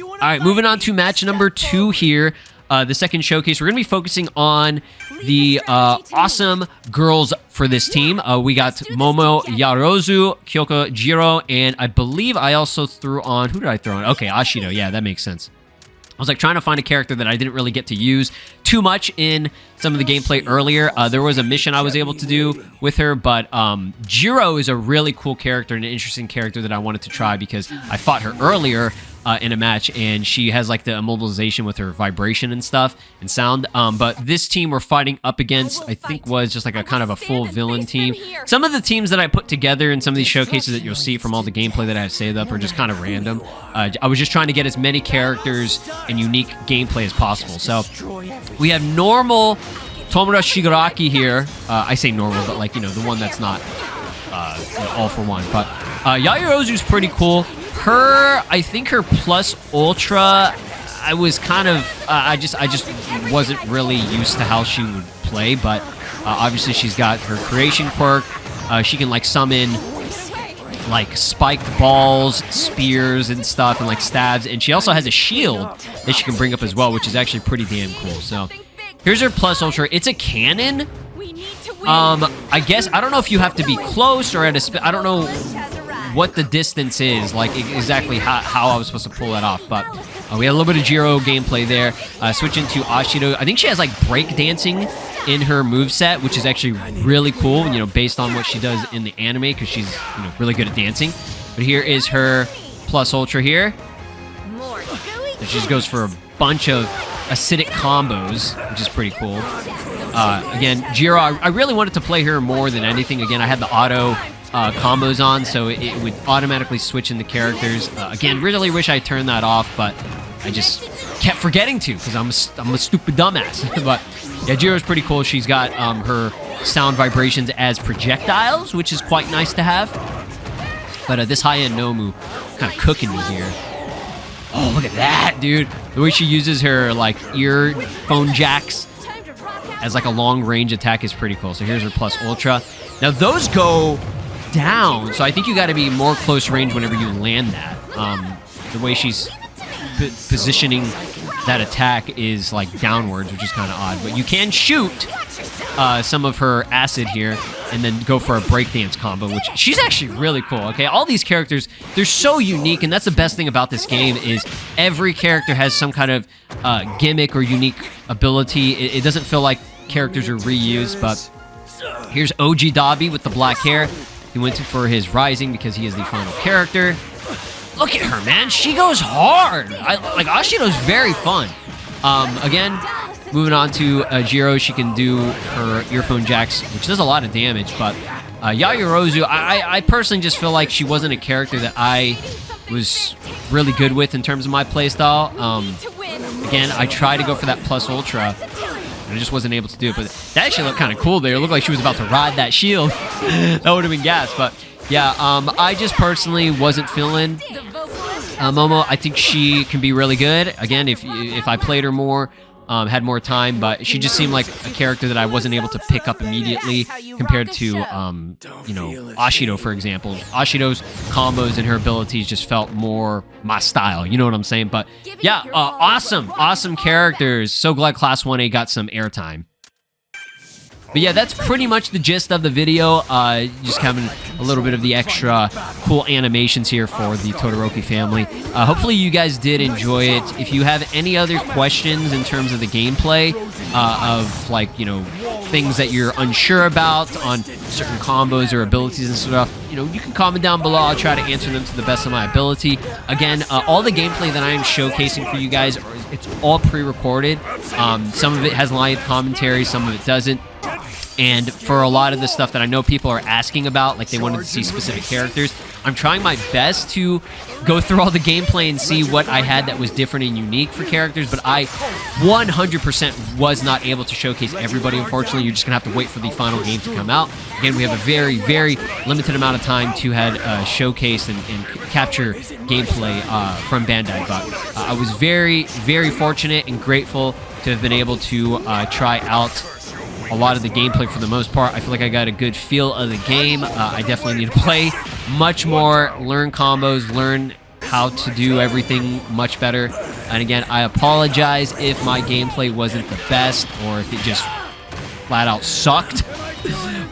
All right, moving on to match number 2 here. The second showcase, we're going to be focusing on the awesome girls for this team. We got Momo Yarozu, Kyoko Jiro, and I believe I also threw on... Who did I throw on? Okay, Ashido. Yeah, that makes sense. I was like trying to find a character that I didn't really get to use too much in some of the gameplay earlier. There was a mission I was able to do with her, but Jiro is a really cool character and an interesting character that I wanted to try because I fought her earlier in a match, and she has like the immobilization with her vibration and stuff and sound. But this team we're fighting up against, I think, was just like a kind of a full villain team. Some of the teams that I put together in some of these showcases that you'll see from all the gameplay that I have saved up are just kind of random. I was just trying to get as many characters and unique gameplay as possible. So we have normal Tomura Shigaraki here. I say normal, but like, you know, the one that's not you know, all for one. But Yaoyorozu's pretty cool. Her, I think her plus ultra, I was kind of, I just wasn't really used to how she would play, but obviously she's got her creation quirk. She can like summon like spiked balls, spears and stuff, and like stabs, and she also has a shield that she can bring up as well, which is actually pretty damn cool. So here's her plus ultra. It's a cannon. I guess, I don't know if you have to be close or at a, I don't know what the distance is, like exactly how I was supposed to pull that off, but we had a little bit of Jiro gameplay there. Switching to Ashido, I think she has like break dancing in her moveset, which is actually really cool, you know, based on what she does in the anime, because she's, you know, really good at dancing. But here is her plus ultra here. So she just goes for a bunch of acidic combos, which is pretty cool. Again, Jiro, I really wanted to play her more than anything. Again, I had the auto combos on, so it would automatically switch into characters. Again, really wish I turned that off, but I just kept forgetting to because I'm a stupid dumbass. But yeah, Jiro's pretty cool. She's got her sound vibrations as projectiles, which is quite nice to have. But this high-end Nomu kind of cooking me here. Oh, look at that, dude. The way she uses her like earphone jacks as like a long-range attack is pretty cool. So here's her plus ultra. Now those go down, so I think you got to be more close range whenever you land that. The way she's positioning that attack is like downwards, which is kind of odd, but you can shoot some of her acid here and then go for a breakdance combo, which she's actually really cool. Okay, all these characters, they're so unique, and that's the best thing about this game is every character has some kind of gimmick or unique ability. It doesn't feel like characters are reused. But here's OG Dabi with the black hair. He went for his rising because he is the final character. Look at her, man. She goes hard. Like, Ashido's very fun. Again, moving on to Jiro, she can do her earphone jacks, which does a lot of damage. But Yaoyorozu, I personally just feel like she wasn't a character that I was really good with in terms of my playstyle. Again, I tried to go for that plus ultra, and I just wasn't able to do it. But that actually looked kind of cool there. It looked like she was about to ride that shield. That would have been gas. But yeah, I just personally wasn't feeling Momo. I think she can be really good. Again, if I played her more, had more time, but she just seemed like a character that I wasn't able to pick up immediately compared to, you know, Ashido, for example. Ashido's combos and her abilities just felt more my style, you know what I'm saying? But yeah, awesome characters. So glad Class 1A got some airtime. But yeah, that's pretty much the gist of the video. Just having a little bit of the extra cool animations here for the Todoroki family. Hopefully you guys did enjoy it. If you have any other questions in terms of the gameplay of, like, you know, things that you're unsure about on certain combos or abilities and stuff, you know, you can comment down below. I'll try to answer them to the best of my ability. Again, all the gameplay that I am showcasing for you guys, it's all pre-recorded. Some of it has live commentary, some of it doesn't. And for a lot of the stuff that I know people are asking about, like they wanted to see specific characters, I'm trying my best to go through all the gameplay and see what I had that was different and unique for characters, but I 100% was not able to showcase everybody, unfortunately. You're just going to have to wait for the final game to come out. Again, we have a very, very limited amount of time to have showcase and capture gameplay from Bandai, but I was very, very fortunate and grateful to have been able to try out a lot of the gameplay for the most part. I feel like I got a good feel of the game. I definitely need to play much more, learn combos, learn how to do everything much better. And again, I apologize if my gameplay wasn't the best or if it just flat out sucked.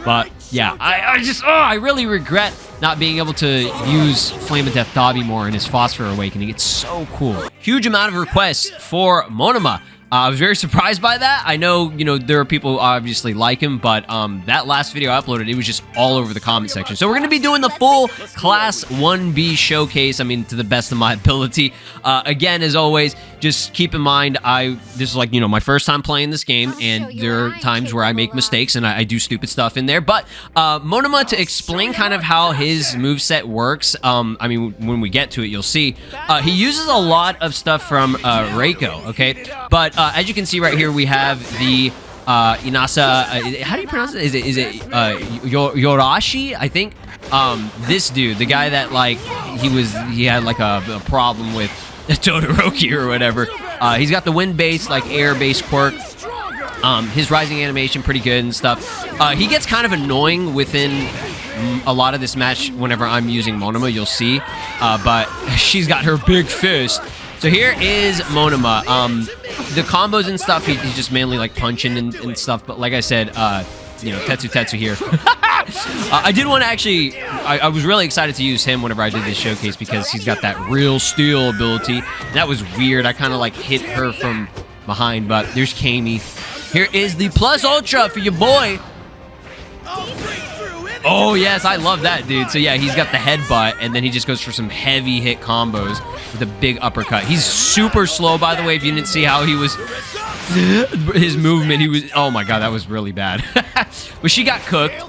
But yeah, I really regret not being able to use Flame of Death Dabi more in his Phosphor Awakening. It's so cool. Huge amount of requests for Monoma. I was very surprised by that. I know, there are people who obviously like him, but that last video I uploaded, it was just all over the comment section. So we're going to be doing the full Class 1B showcase, to the best of my ability. Again, as always, just keep in mind, this is like, my first time playing this game, and there are times where I make mistakes and I do stupid stuff in there. But Monoma, to explain kind of how his moveset works, when we get to it, you'll see, he uses a lot of stuff from Reiko, okay? But as you can see right here, we have the Inasa. How do you pronounce it? Is it Yorashi? I think. This dude, the guy that he had like a problem with Todoroki or whatever. He's got the wind-based, air-based quirk. His rising animation pretty good and stuff. He gets kind of annoying within a lot of this match whenever I'm using Monoma. You'll see, but she's got her big fist. So here is Monoma. The combos and stuff, he's just mainly punching and stuff. But like I said, Tetsu here. I did want to actually, I was really excited to use him whenever I did this showcase because he's got that real steel ability. That was weird. I kind of hit her from behind, but there's Kami. Here is the Plus Ultra for your boy. Oh, yes, I love that, dude. So, yeah, he's got the headbutt, and then he just goes for some heavy hit combos with a big uppercut. He's super slow, by the way, if you didn't see how he was... His movement, oh, my God, that was really bad. But she got cooked.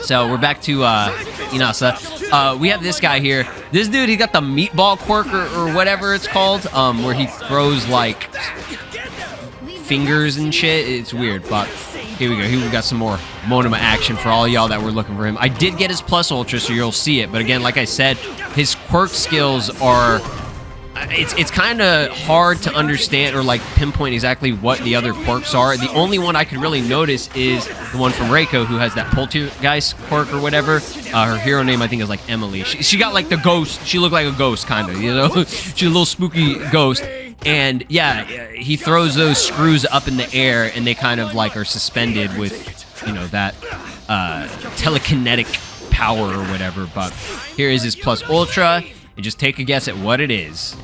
So, we're back to Inasa. We have this guy here. This dude, he got the meatball quirk or whatever it's called, where he throws, fingers and shit. It's weird, but... Here we go. Here we got some more Monoma action for all y'all that were looking for him. I did get his Plus Ultra, so you'll see it. But again, like I said, his quirk skills are... It's kind of hard to understand or pinpoint exactly what the other quirks are. The only one I could really notice is the one from Reiko, who has that poltergeist quirk or whatever. Her hero name, I think, is Emily. She got the ghost. She looked like a ghost, kind of, She's a little spooky ghost. And yeah, he throws those screws up in the air, and they kind of are suspended with, that telekinetic power or whatever. But here is his Plus Ultra, and just take a guess at what it is.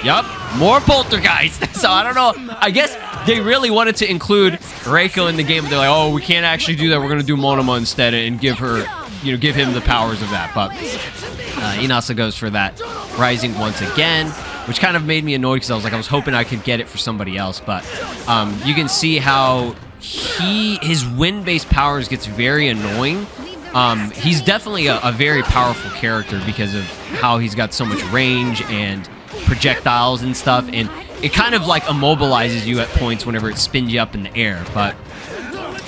Yup, more poltergeist. So I don't know. I guess they really wanted to include Reiko in the game. But they're like, oh, we can't actually do that. We're gonna do Monoma instead and give her, give him the powers of that. But Inasa goes for that rising once again, which kind of made me annoyed because I was hoping I could get it for somebody else. But you can see how his wind-based powers gets very annoying. He's definitely a very powerful character because of how he's got so much range and projectiles and stuff, and it kind of immobilizes you at points whenever it spins you up in the air. But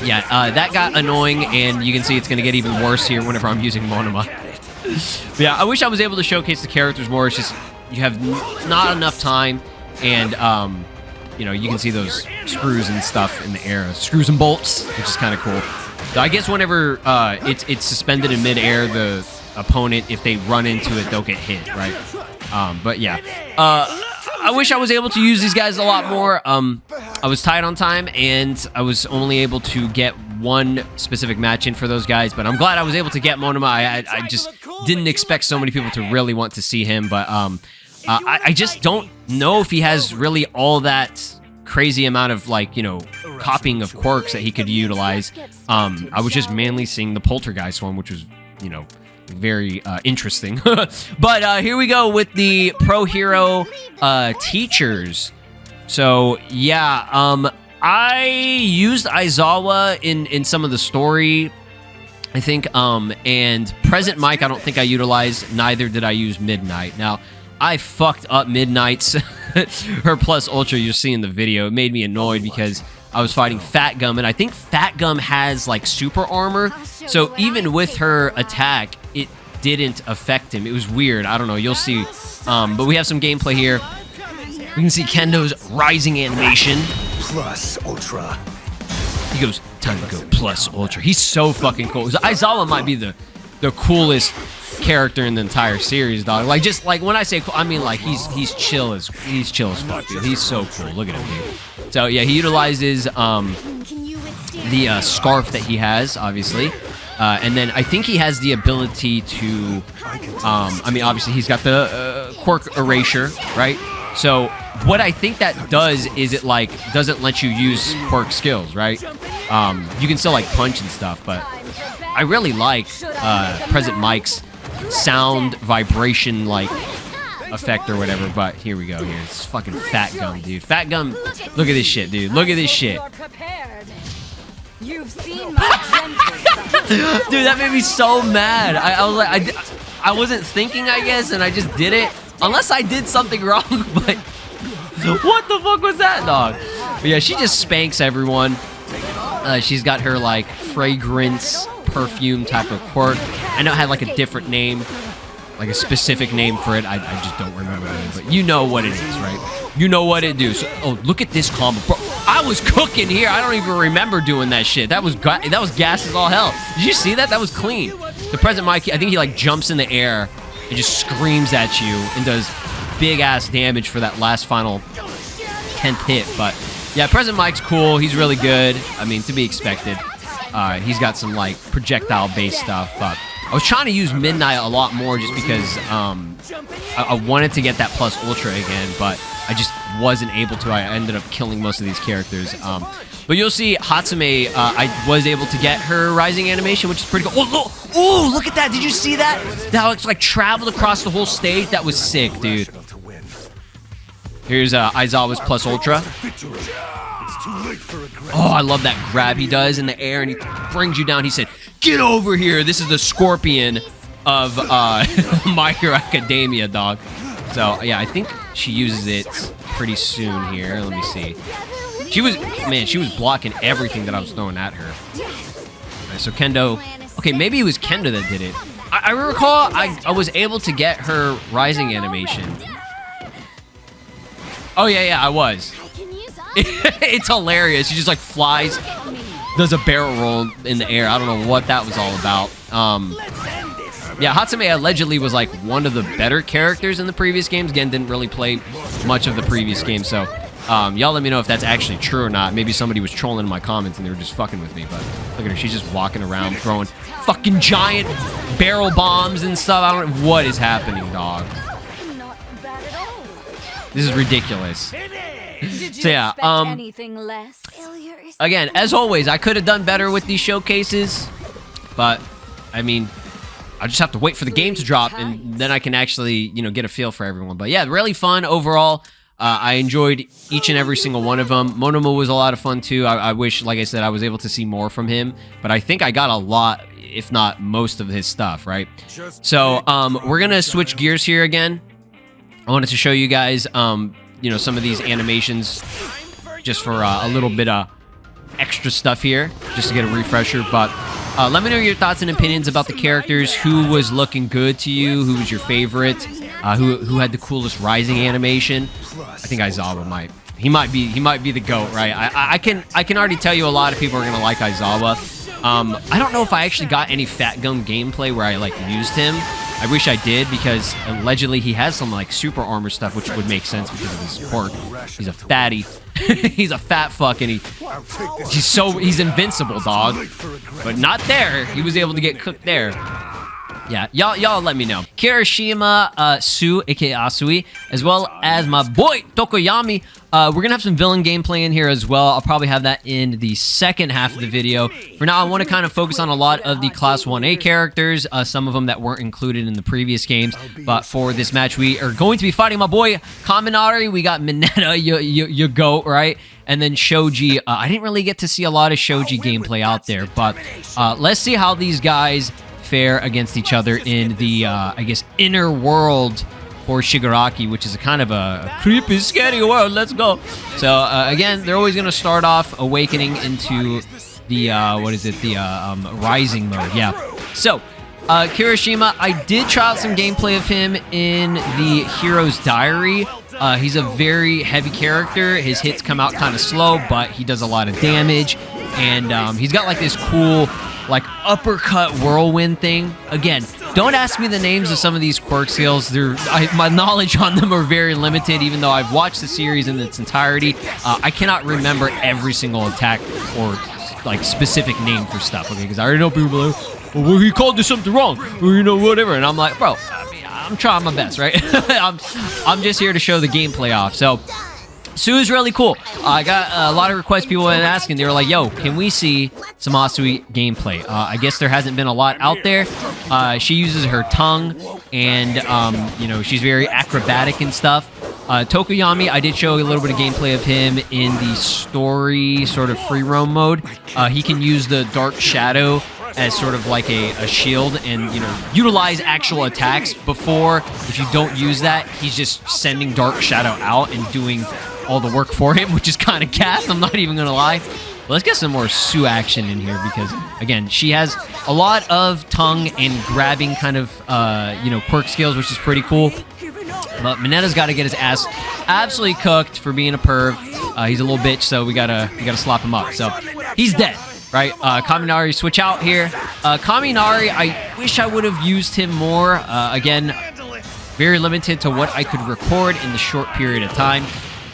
yeah, that got annoying, and you can see it's going to get even worse here whenever I'm using Monoma. Yeah, I wish I was able to showcase the characters more. It's just you have not enough time, and you can see those screws and stuff in the air, screws and bolts, which is kind of cool. So I guess whenever it's suspended in midair, the opponent, if they run into it, they'll get hit, right? But yeah, I wish I was able to use these guys a lot more. I was tight on time, and I was only able to get one specific match in for those guys, but I'm glad I was able to get Monoma. I just didn't expect so many people to really want to see him, but I just don't know if he has really all that crazy amount of copying of quirks that he could utilize. I was just mainly seeing the poltergeist one, which was very interesting. But here we go with the pro hero teachers. So yeah, I used Aizawa in some of the story, I think, and Present Mike I don't think I utilized, neither did I use Midnight. Now, I fucked up Midnight's, her plus ultra you see in the video. It made me annoyed because I was fighting Fat Gum, and I think Fat Gum has, like, super armor, so even with her attack, it didn't affect him. It was weird. I don't know. You'll see. But we have some gameplay here. We can see Kendo's rising animation. Plus Ultra. He goes, time to go plus Ultra. He's so fucking cool. Aizawa might be the coolest character in the entire series, dog. Like, just like when I say cool, I mean like he's chill as fuck, dude. He's so cool. Look at him, dude. So yeah, he utilizes the scarf that he has, obviously. And then I think he has the ability to, I mean, obviously he's got the quirk erasure, right? So what I think that does is it, like, doesn't let you use quirk skills, right? You can still, like, punch and stuff, but I really like Present Mike's sound vibration, like, effect or whatever, but here we go here. It's fucking Fat Gum, dude. Fat Gum, look at this shit, dude. Look at this shit. You've seen my Dude, that made me so mad. I was like, I wasn't thinking, I guess, and I just did it. Unless I did something wrong, but what the fuck was that, dog? But yeah, she just spanks everyone. She's got her, like, fragrance perfume type of quirk. I know it had, like, a different name, like a specific name for it. I just don't remember the name, but you know what it is, right? You know what it do. So, oh, look at this combo, bro. I was cooking here. I don't even remember doing that shit. That was gas as all hell. Did you see that? That was clean. The Present Mike, I think he, like, jumps in the air and just screams at you and does big ass damage for that last final 10th hit. But yeah, Present Mike's cool. He's really good. I mean, to be expected. He's got some, like, projectile based stuff, but I was trying to use Midnight a lot more just because I wanted to get that plus ultra again, but I just wasn't able to. I ended up killing most of these characters. But you'll see Hatsume, I was able to get her rising animation, which is pretty cool. Oh, look at that. Did you see that? That looks like traveled across the whole stage. That was sick, dude. Here's Aizawa's plus ultra. Oh, I love that grab he does in the air, and he brings you down. He said, get over here. This is the Scorpion of My Hero Academia, dog. So, yeah, I think she uses it pretty soon here. Let me see. She was blocking everything that I was throwing at her. Right, so Kendo, okay, maybe it was Kendo that did it. I recall I was able to get her rising animation. Oh, yeah, I was. It's hilarious. She just, like, flies, does a barrel roll in the air. I don't know what that was all about. Yeah, Hatsume allegedly was, like, one of the better characters in the previous games. Again, didn't really play much of the previous game, so y'all let me know if that's actually true or not. Maybe somebody was trolling in my comments and they were just fucking with me, but look at her. She's just walking around throwing fucking giant barrel bombs and stuff. I don't know what is happening, dog. This is ridiculous. So yeah, again, as always, I could have done better with these showcases, but I mean, I just have to wait for the game to drop, and then I can actually, you know, get a feel for everyone. But yeah, really fun overall. I enjoyed each and every single one of them. Monoma was a lot of fun too. I wish, like I said, I was able to see more from him, but I think I got a lot, if not most of his stuff, right? So we're gonna switch gears here again. I wanted to show you guys, you know, some of these animations just for a little bit of extra stuff here, just to get a refresher. But let me know your thoughts and opinions about the characters. Who was looking good to you? Who was your favorite? Who had the coolest rising animation? I think Aizawa might. He might be the GOAT, right? I can already tell you a lot of people are gonna like Aizawa. I don't know if I actually got any Fat Gum gameplay where I, like, used him. I wish I did, because allegedly he has some, like, super armor stuff, which would make sense because of his quirk. He's a fatty. He's a fat fuck, and he's invincible, dog. But not there. He was able to get cooked there. Yeah, y'all let me know. Kirishima, Su, aka Asui, as well as my boy Tokoyami. We're gonna have some villain gameplay in here as well. I'll probably have that in the second half of the video. For now, I want to kind of focus on a lot of the Class 1A characters, some of them that weren't included in the previous games. But for this match, we are going to be fighting my boy Kaminari. We got Mineta, your goat, right? And then Shoji. I didn't really get to see a lot of Shoji gameplay out there, but let's see how these guys fare against each other in the, I guess, inner world for Shigaraki, which is a kind of a creepy, scary world. Let's go. So, again, they're always going to start off awakening into the, rising mode. Yeah. So, Kirishima, I did try out some gameplay of him in the Hero's Diary. He's a very heavy character. His hits come out kind of slow, but he does a lot of damage. And he's got like this cool, like, uppercut whirlwind thing. Again, don't ask me the names of some of these quirk skills. My knowledge on them are very limited, even though I've watched the series in its entirety. I cannot remember every single attack or, like, specific name for stuff, okay? Because I already know people are like, well, he called this something wrong, or, you know, whatever. And I'm like, bro, I mean, I'm trying my best, right? I'm just here to show the gameplay off. So, Su is really cool. I got a lot of requests. People have been asking. They were like, yo, can we see some Asui gameplay? I guess there hasn't been a lot out there. She uses her tongue, and, you know, she's very acrobatic and stuff. Tokoyami, I did show a little bit of gameplay of him in the story sort of free roam mode. He can use the Dark Shadow as sort of like a shield and, you know, utilize actual attacks. Before, if you don't use that, he's just sending Dark Shadow out and doing all the work for him, which is kind of gas. I'm not even gonna lie. But let's get some more Su action in here because, again, she has a lot of tongue and grabbing kind of, you know, quirk skills, which is pretty cool. But Mineta's got to get his ass absolutely cooked for being a perv. He's a little bitch, so we gotta slap him up. So he's dead, right? Kaminari, switch out here. Kaminari, I wish I would have used him more. Again, very limited to what I could record in the short period of time.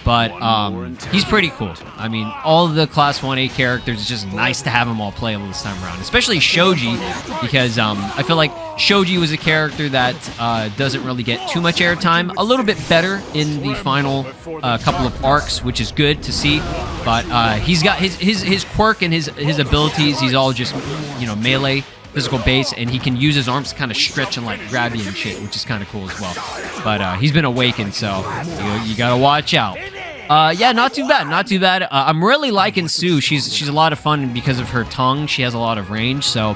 But he's pretty cool. I mean, all of the Class 1A characters, it's just nice to have them all playable this time around. Especially Shoji, because I feel like Shoji was a character that doesn't really get too much airtime. A little bit better in the final couple of arcs, which is good to see. But he's got his quirk and his abilities. He's all just, you know, melee, physical base, and he can use his arms to kind of stretch and, like, grab you and shit, which is kind of cool as well. But he's been awakened, so you gotta watch out. Yeah, not too bad, not too bad. I'm really liking Su. She's a lot of fun because of her tongue. She has a lot of range, so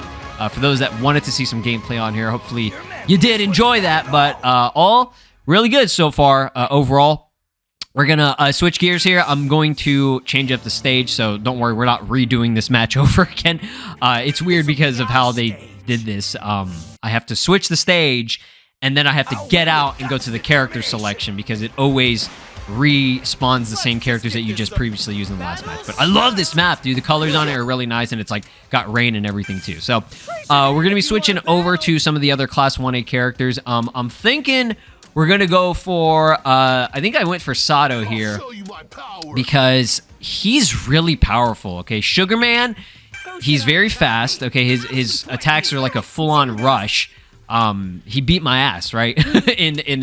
for those that wanted to see some gameplay on here, hopefully you did enjoy that. But all really good so far overall. We're going to switch gears here. I'm going to change up the stage, so don't worry, we're not redoing this match over again. It's weird because of how they did this. I have to switch the stage, and then I have to get out and go to the character selection because it always respawns the same characters that you just previously used in the last match. But I love this map, dude. The colors on it are really nice, and it's like got rain and everything too. So we're going to be switching over to some of the other Class 1A characters. I'm thinking we're going to go for, I think I went for Sato here because he's really powerful, okay? Sugar Man, he's very fast, okay? His attacks are like a full-on rush. He beat my ass, right? in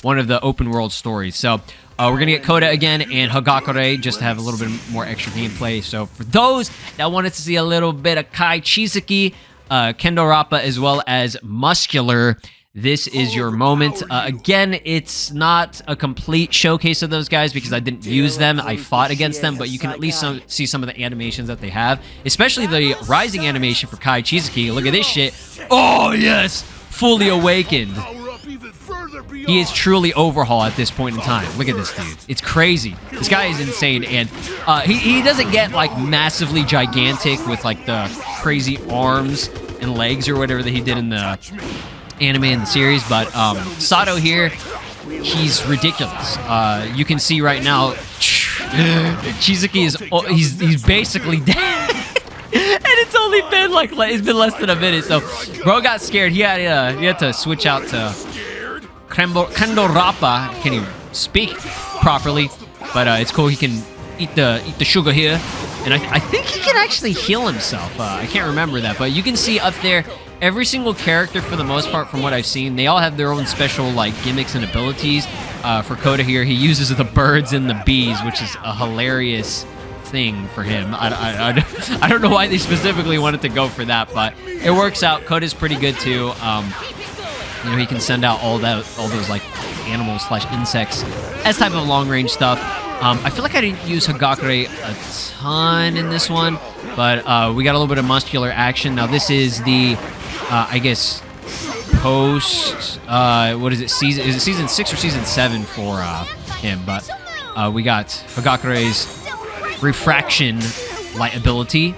one of the open world stories. So we're going to get Koda again and Hagakure just to have a little bit more extra gameplay. So for those that wanted to see a little bit of Kai Chisaki, Kendo Rappa, as well as Muscular, this is your moment. Again, it's not a complete showcase of those guys because I didn't use them. I fought against them, but you can at least see some of the animations that they have, especially the rising animation for Kai Chisaki. Look at this shit. Oh, yes! Fully awakened. He is truly overhaul at this point in time. Look at this dude. It's crazy. This guy is insane, and he doesn't get, like, massively gigantic with, like, the crazy arms and legs or whatever that he did in the anime in the series, but Sato here, he's ridiculous. You can see right now, Chisaki is he's basically dead, and it's only been like it's been less than a minute. So, bro got scared. He had to switch out to Kendo Rappa. Can't even speak properly, but it's cool. He can eat the sugar here, and I think he can actually heal himself. I can't remember that, but you can see up there every single character, for the most part, from what I've seen, they all have their own special like gimmicks and abilities. For Kota here, he uses the birds and the bees, which is a hilarious thing for him. I don't know why they specifically wanted to go for that, but it works out. Kota's pretty good too. You know, he can send out all those like animals / insects as type of long range stuff. I feel like I didn't use Hagakure a ton in this one, but we got a little bit of muscular action. Now this is the, I guess, post, what is it, season? Is it season 6 or season 7 for him? But we got Hagakure's refraction light ability,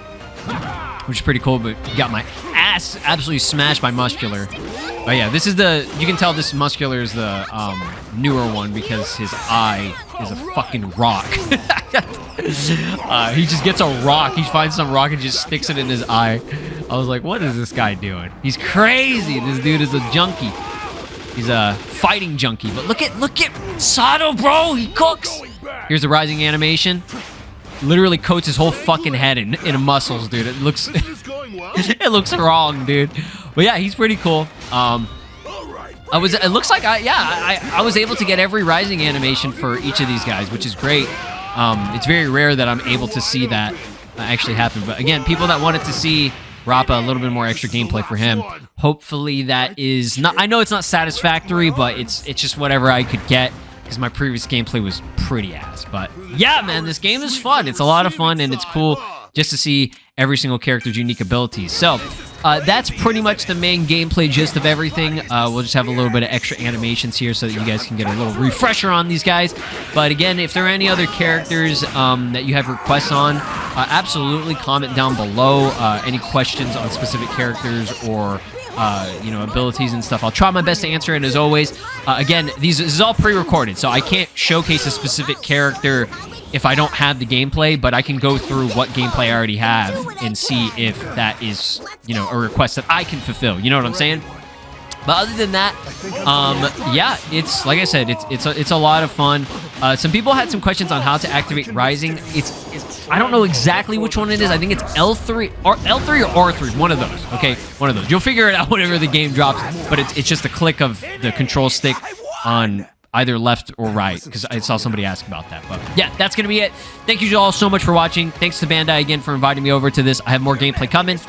which is pretty cool. But you got my ass absolutely smashed by muscular. But yeah, this is the, you can tell this muscular is the newer one because his eye is a fucking rock. He just gets a rock. He finds some rock and just sticks it in his eye. I was like, what is this guy doing? He's crazy. This dude is a junkie. He's a fighting junkie. But look at Sato, bro. He cooks. Here's the rising animation. Literally coats his whole fucking head in muscles, dude. It looks it looks wrong, dude. But yeah, he's pretty cool. It looks like I was able to get every rising animation for each of these guys, which is great. It's very rare that I'm able to see that actually happen. But again, people that wanted to see Rappa, a little bit more extra gameplay for him. Hopefully that is not, I know it's not satisfactory, but it's just whatever I could get, because my previous gameplay was pretty ass. But yeah, man, this game is fun. It's a lot of fun, and it's cool just to see every single character's unique abilities. So that's pretty much the main gameplay gist of everything. We'll just have a little bit of extra animations here so that you guys can get a little refresher on these guys. But again, if there are any other characters that you have requests on, absolutely comment down below any questions on specific characters or abilities and stuff. I'll try my best to answer it as always. Again, this is all pre-recorded, so I can't showcase a specific character if I don't have the gameplay, but I can go through what gameplay I already have and see if that is, a request that I can fulfill. You know what I'm saying? But other than that, yeah, it's like I said, it's a lot of fun. Some people had some questions on how to activate Rising. I don't know exactly which one it is. I think it's L3 or R3, one of those. Okay, one of those. You'll figure it out whenever the game drops. But it's just a click of the control stick on either left or right, because I saw somebody ask about that. But yeah, that's gonna be it. Thank you all so much for watching. Thanks to Bandai again for inviting me over to this. I have more gameplay coming.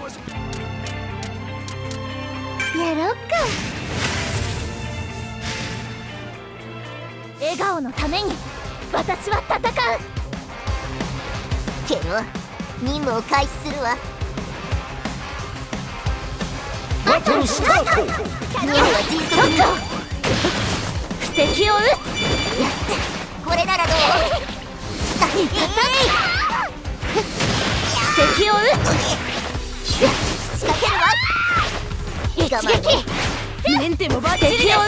笑顔のために私は戦うけど任務を開始するわバトルスタート任務は実装布石を打つやってこれならどう行かさない布石を打つ仕掛けるわ一撃メンテもバッチリです。この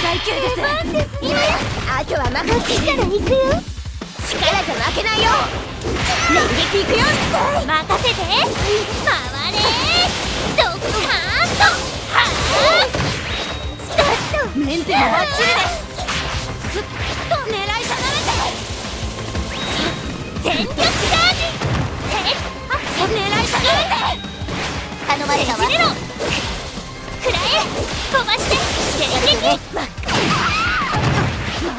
耐久です今よあとは任せてから行くよ力じゃ負けないよ連撃行くよ任せて回れドッカーンとはぁスタートメンテもバッチリですすっと狙い定めて全力チャージ狙い定めて頼まれたわくらえ飛ばして連撃ま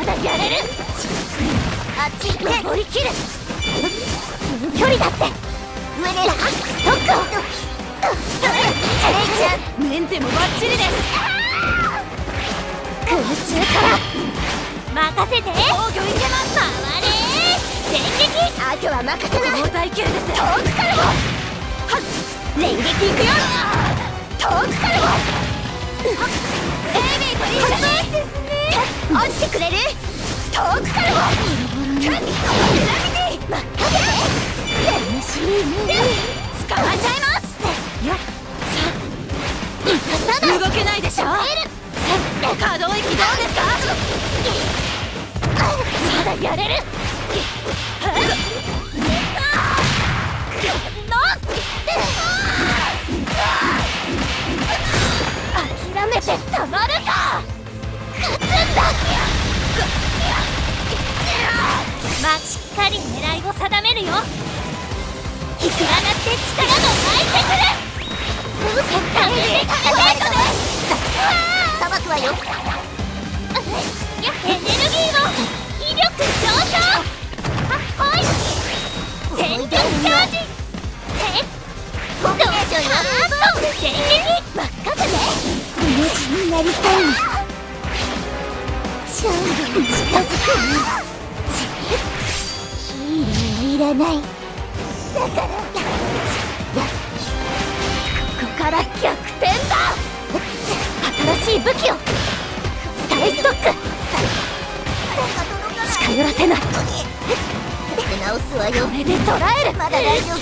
だやれるあっち行って守りきる距離だって上でストックをチャレンジャーメンテもバッチリです空中から任せて防御いけます回れ連撃あとは任せない高耐久です遠くからもはっ連撃いくよ遠くからもエビ取り返しですね落ちてくれる遠くからもグラビティ任せ捕まっちゃいますよさ動けないでしょ可動域どうですかまだやれる諦めてたまるか勝つんだしっかり狙いを定めるよいくらだって力も湧いてくる砂漠はよ。エネルギーを威力上昇。はい全力チャージ。コンビネーションよ。電撃任せて。この字になりたい。勝負に近づく。ヒーローはいらない。だからここから逆転だ。新しい武器を再ストック。近寄らせない。直すわよ。これで捕らえる。まだ大丈夫。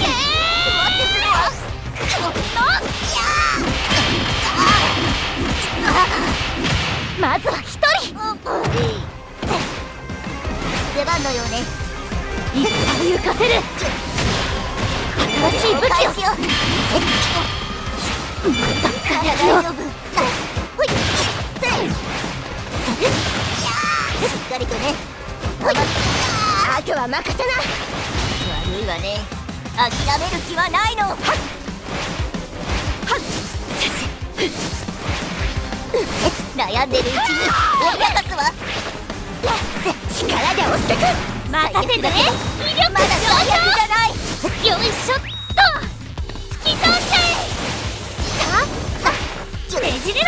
まずは一人。出番のようね。いっぱい浮かせる。新しい武器を。だから大丈夫。ほい。しっかりとね。あとは任せな。悪いわね。諦める気はないの。はっ悩んでるうちに脅かすわ。力で押してく。任せてね。威力まだ最悪じゃない。よいしょっと突き通して。さあねじれろ。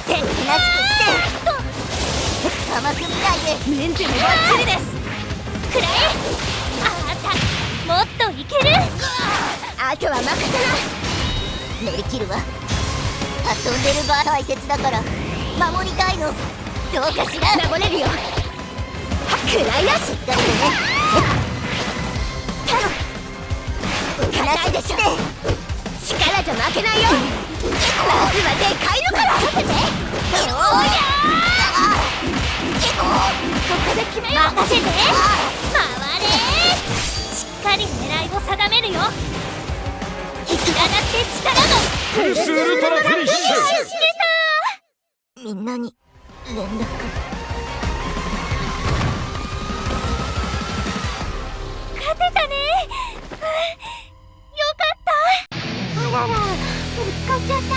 手なしくして甘く見ないで。メンテもバッチリです。くらえ。あたもっといける。あとは任せな。乗り切るわ。遊んでる場大切だから守りたいの。どうかしら。流れるよ。くらいな。しっかりとね。なしでしょ。力じゃ負けないよ。まずはでかいのからさせて。おりゃここで決めよう。任せて。回れ。しっかり狙いを定めるよ。引き上がって力のフルスウルトラフィニッシュ。みんなに連絡。勝てたね。よかった。あらら、ぶつかっちゃった。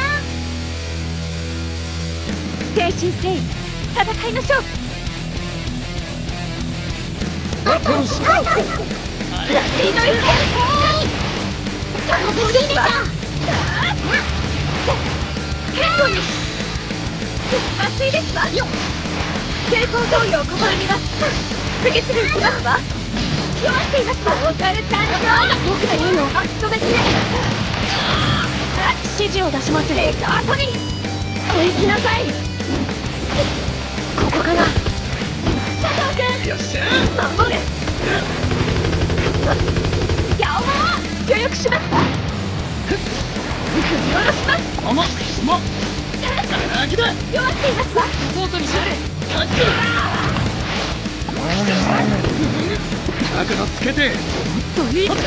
誠心誠意戦いましょう。バトルスカウト。ラッキーの意見。楽しみだ。結構に熱いですわよ。抵抗動揺を試みます。次々行きますわ。弱っていますわ。オカルタンド。僕が言うのを足止めしない。指示を出します。後に行きなさい。ここから佐藤君。よっしゃ守る。ヤオマー協力します。下ろします。弱っていますわ。サポートにしてタックル。角度つけて。もっといい。なんだ。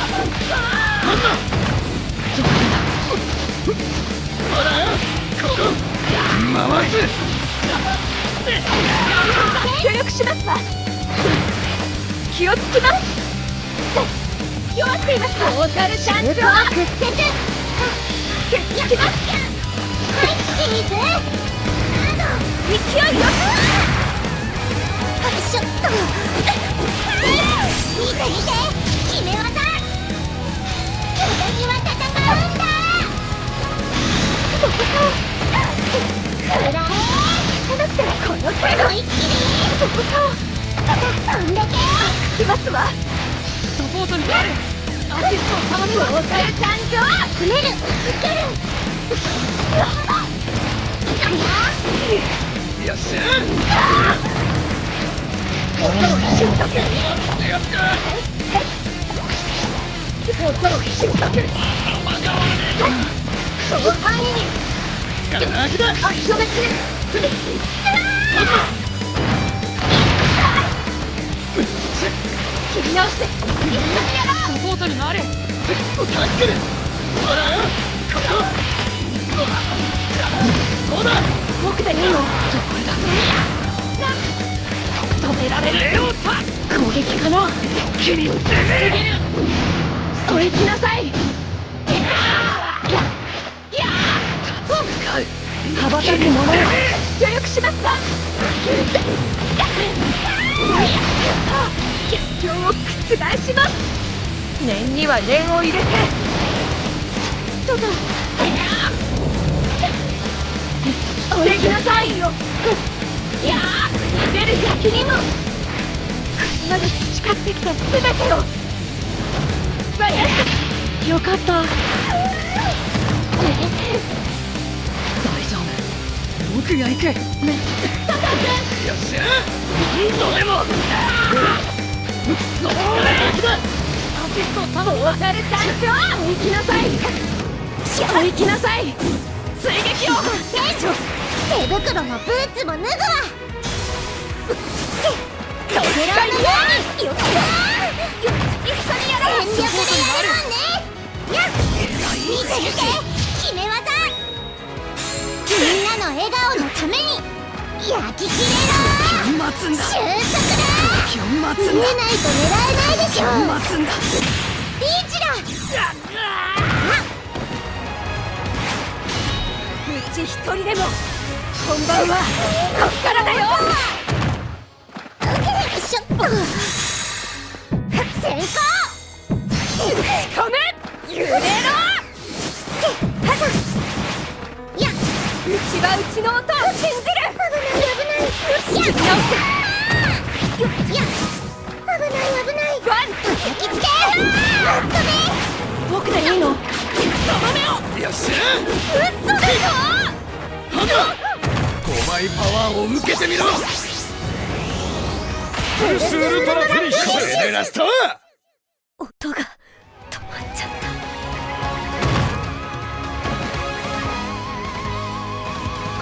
ほらここ回す。協力しますわ。気をつけます。弱っています。トータルチャンスを屈折。決着ます。はい、チーズ。勢いよく。ショット。見て見て、決め技。私は戦うんだ。くらえ。だったらこの手の一気に。飛んでけ。来ますわ。サポートになる。アシストを頼むわ。トータルチャンスを詰める。受ける。よっしゃ。その範囲に足止めする。切り直してサポートに回れ。タックル。ほらここだ。僕でいいの。どこだ。止められる。攻撃かな。君を攻める。それ行きなさい。羽ばたく者よ、協力しますか。逆境を覆します。念には念を入れて。ただお行きなさいよ。いやー、出る先にもこれまで培ってきた全てを。よかった。大丈夫、僕が行く。よっしゃ、それもそれだ。トータルタンクを行きなさい。行きなさい。追撃を。手袋もブーツも脱ぐわ。トゲラーのように。よっ一緒にやろう。全力でやるもんね。やっ見て見て、決め技。みんなの笑顔のために焼き切れろ。待つんだ。収束だ。待つんだ。見えないと狙えないでしょ。待つんだ。リーチだ。うち一人でも本番はこっからだよ。しょっ先行打ち込め。揺れろ。はさやうちはうちの音を信じる。危ない打ち直せ。よっや危ないワン焼き付け。僕でいいの。とどめを。よっしゃ。嘘でしょ。5枚パワーを受けてみろ。フルスウルトラフィニッシュ。これでラスト。音が止まっちゃっ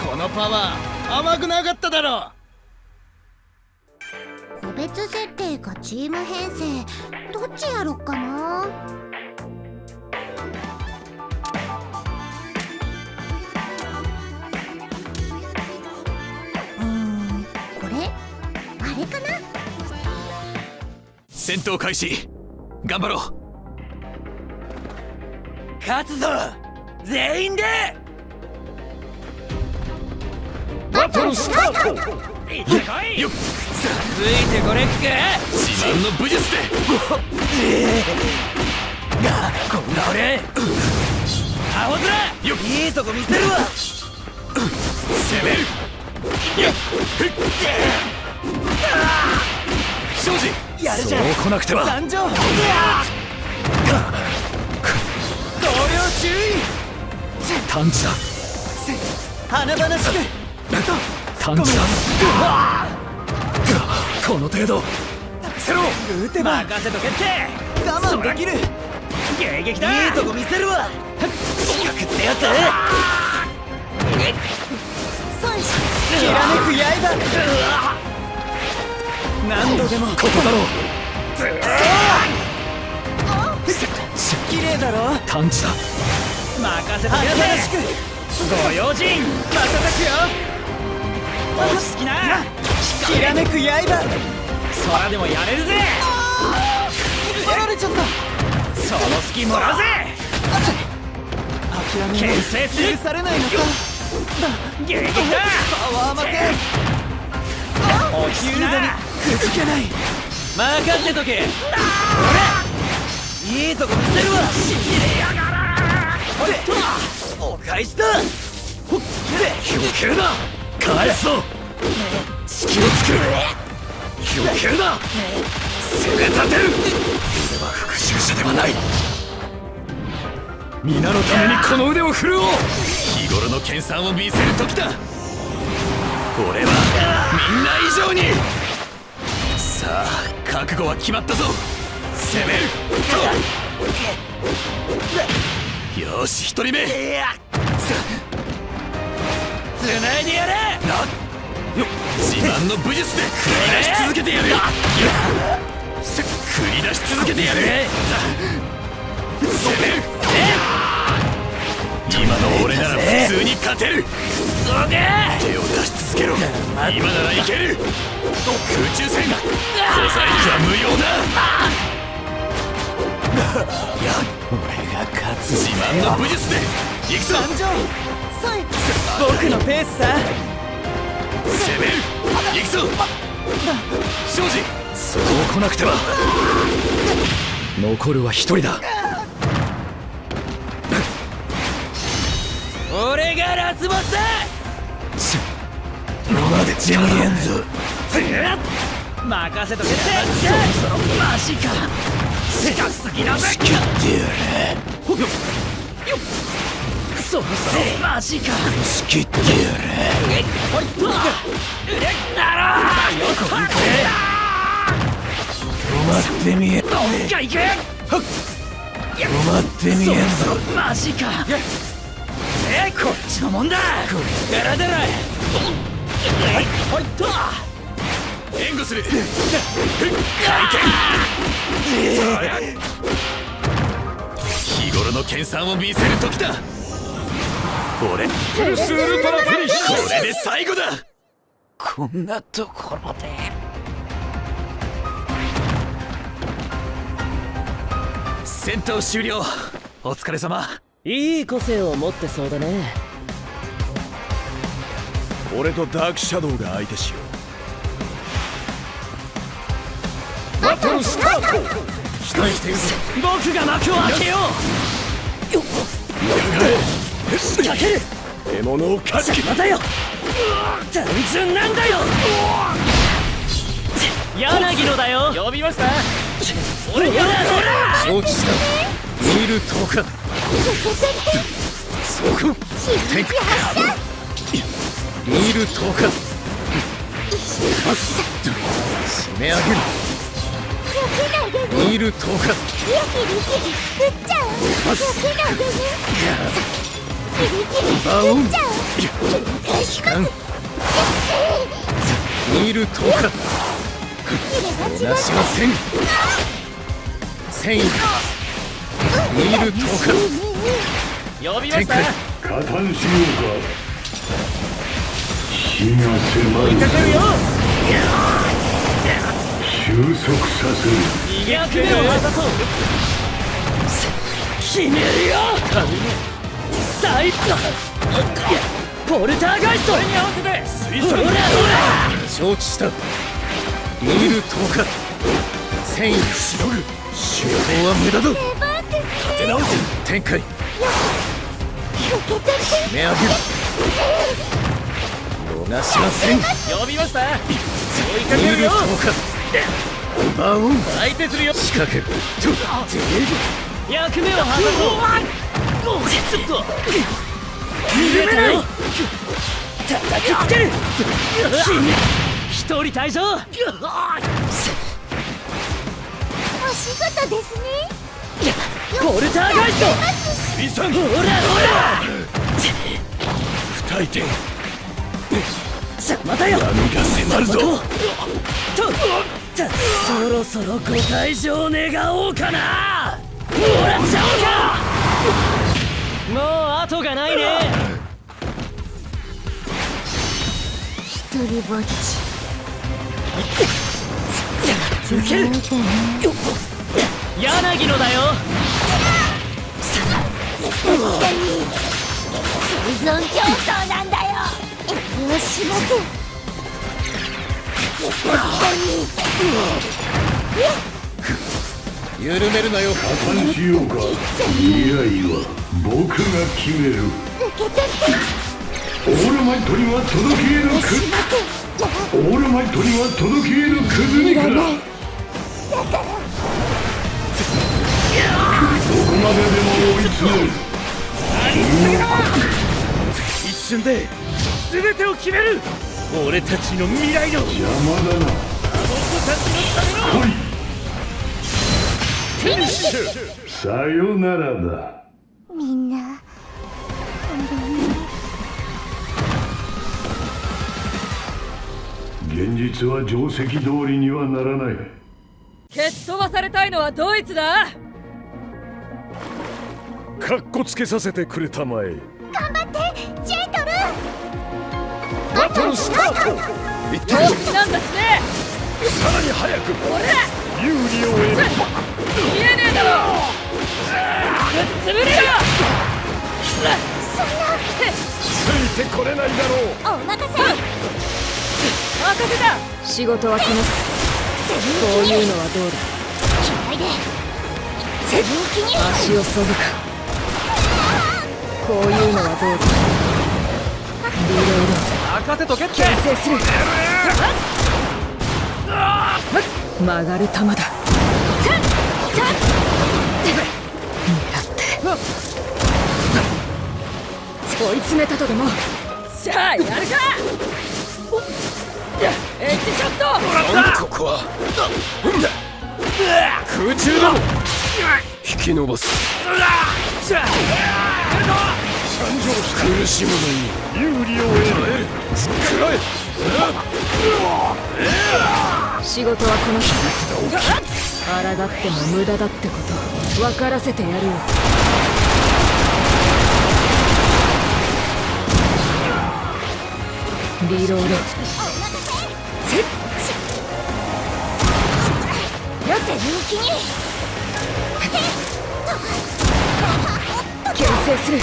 た。このパワー甘くなかっただろ。個別設定かチーム編成、どっちやろっかな。これあれかな。戦闘開始。頑張ろう。勝つぞ全員で。バトルスタート。よっついてこれっか。自慢の武術でこんな俺アホ面よっいいとこ見せるわ。攻める。よっ庄司やるじゃん。そう来なくては。参上。同僚注意。探知だ。華々しく探知だ。この程度せろ。撃てば任せとけって。我慢できる。迎撃だ。いいとこ見せるわ。四角ってやつ。きらめく刃。何度でもここだろう。綺麗だろ。探知だ。任せとけって。ご用心任せくよ。落ち着きな。きらめく刃。空でもやれるぜ。取られちゃった。その隙もらうぜ。諦め牽制する。許されないのさ。迎撃だ。パワー負け。落ち着きな。くじけない。任せとけ。いいとこ見せるわ。しびれやがら。お返しだ。ほっ避けるな。返すぞ。隙を作る。避けるな。攻め立てる。俺は復讐者ではない。皆のためにこの腕を振るおう。日頃の研鑽を見せる時だ。俺はみんな以上に。さあ覚悟は決まったぞ。攻める。よし一人目。つないでやれ。自慢の武術で繰り出し続けてやる。繰り出し続けてやる。攻める。今の俺なら普通に勝てる。手を出し続けろ。今ならいける。空中戦小細工は無用だ。いや俺が勝つ。自慢の武術で行くぞ。僕のペースさ。攻める。行くぞ庄司、そう来なくては。残るは一人だ。俺がラスボスだ。までジャイアンズ任せとけって。そろマジか。近すぎだぜ。つけてやれ。そろそろマジか。つけてやれ。ほいっとならよく見て。待ってみえ。どっか行け。待ってみえんぞ。マジか。こっちのもんだ。これからだら。ほいっと援護する。日頃の研鑽を見せる時だ。俺プルスウルトラフィニッシュ。これで最後だ。こんなところで。戦闘終了。お疲れ様。いい個性を持ってそうだね。俺とダークシャドウが相手しよう。バトルスタート。期待しているぞ。僕が幕を開けよう。仕掛ける。獲物をかじき。またよ。単純なんだよ。柳野だよ。呼びました。俺やだ。承知した。見るとか。そこ。天下。見るとか。締め上げる。見るとか。バウン。見るとか。なしません。戦意。見るとか。呼びました。加担しようか。死が迫る。かかるよ。収束させる。役目を果たそう。決めるよ。サイプポルターガイスト。それに合わせて水槽。承知した。見るとか。戦意しのぐ。手法は無駄だ。立て直す。展開。締め上げる。逃しません。呼びました。追いか見るとけるよ。か。バウン。相手するよ。仕掛ける。役目を果たそう。ちょっと逃げたよ。叩きつける。一人退場。お仕事ですね。ポルターガイスト。水産。ほら不退転。邪魔だよ。闇が迫るぞ。そろそろご退場願おうかな。もらっちゃおうか。もう後がないね。一人ぼっち。受ける。柳野だよ。生存競争なんだよ。遠慮しません。緩めるなよ。加担しようか。いやいや、僕が決める。オールマイトには届けえるオールマイトには届けえるクズにか。どこまででも追い詰める。一瞬で全てを決める。俺たちの未来の邪魔だな。子たちのための来い。フィニッシュ。さよならだ。みんな現実は定石通りにはならない。蹴っ飛ばされたいのはドイツだ。かっこつけさせてくれたまえ。頑張ってジェイトル。バトルスタート。陽気なんだしね。さらに早く俺有利を得る。見えねえだろ。ぶっ潰れろ。そんなてこれないだろう。お任せ。任せた。仕事はこなす。こういうのはどうだ。嫌いで全気に足をそぐか。こういうのはどうだ。リロード。任せとけって。牽制する。曲がる球だ。狙って追い詰めたとでも。しゃあやるか。エッジショット。ここは空中だ。引き伸ばす。苦しむのに有利を得る。食らえ。仕事はこの人。抗っても無駄だってこと分からせてやるよ。リロード。全気に牽制する。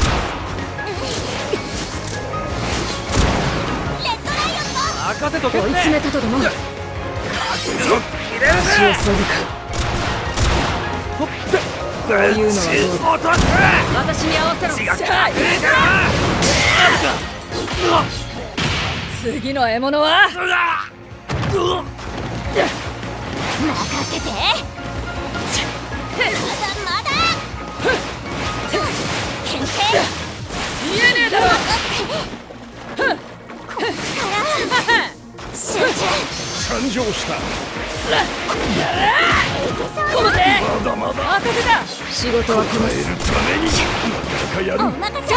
任せとけって。追い詰めたとでも。足をそぐか。こういうのはどうだ。私に合わせろ。次の獲物は任せて。まだ牽制。見えねえだろ。集中。参上した。この手。まだまだ任せた。仕事はこなす。ためにやる。お任せ。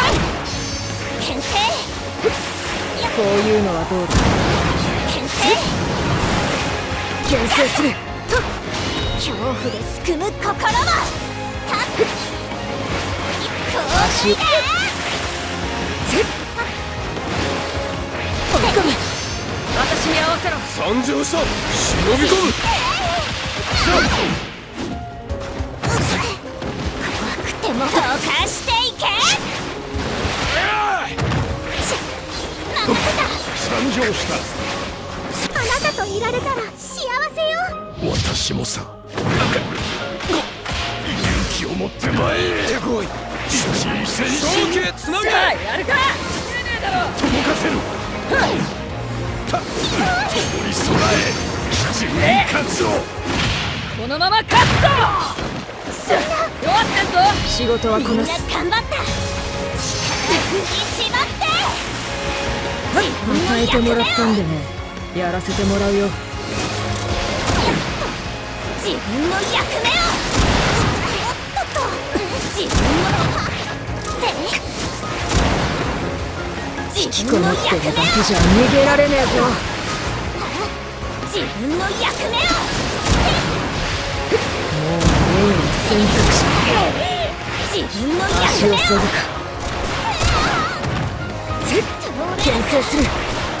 牽制。こういうのはどうだ。牽制。牽制する。恐怖ですくむ心も。足を追い込む。私に合わせろ。参上した。忍び込む。怖くてもどかしていけ。任せた。参上した。あなたといられたら幸せよ。私もさ。勇気を持って前へ行ってこい。一戦勝機へつなげ。やるか。届かせる。共に備え自分に勝つぞ。このまま勝つぞ。弱ってんぞ。仕事はこなす。みんな頑張った。力振り絞って与えてもらったんでね。やらせてもらうよ。自分の役目を。自分の引きこもってるだけじゃ逃げられねえぞ。自分の役目を。もうメイン選択肢。自分の役足目を。をそぐか。牽制する。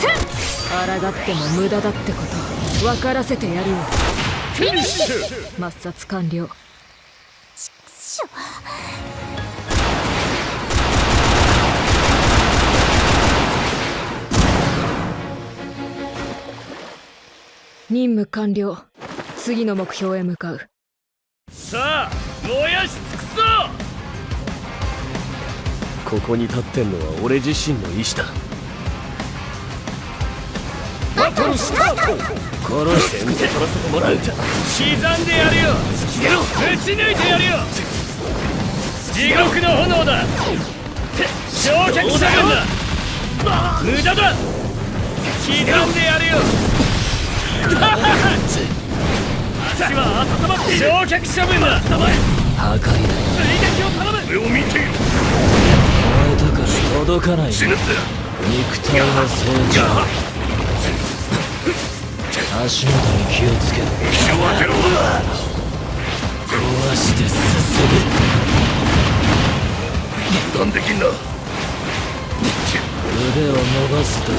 抗っても無駄だってこと分からせてやるよ。フィニッシュ。抹殺完了。任務完了。次の目標へ向かう。さあ燃やし尽くそう。ここに立ってんのは俺自身の意志だ。バトルスタート。殺して見せ取らせてもらう。刻んでやるよ。ぶち抜いてやるよ。地獄の炎だ。焼却射撃だ。無駄だ。刻んでやるよ。足は温まっている。焼却処分だ。破壊だ。追撃を頼む。上を見ている。燃えたから届かない。肉体の成長。足元に気をつけろ。気を当てろ。壊して進油断できんな。め。腕を伸ばすだけ。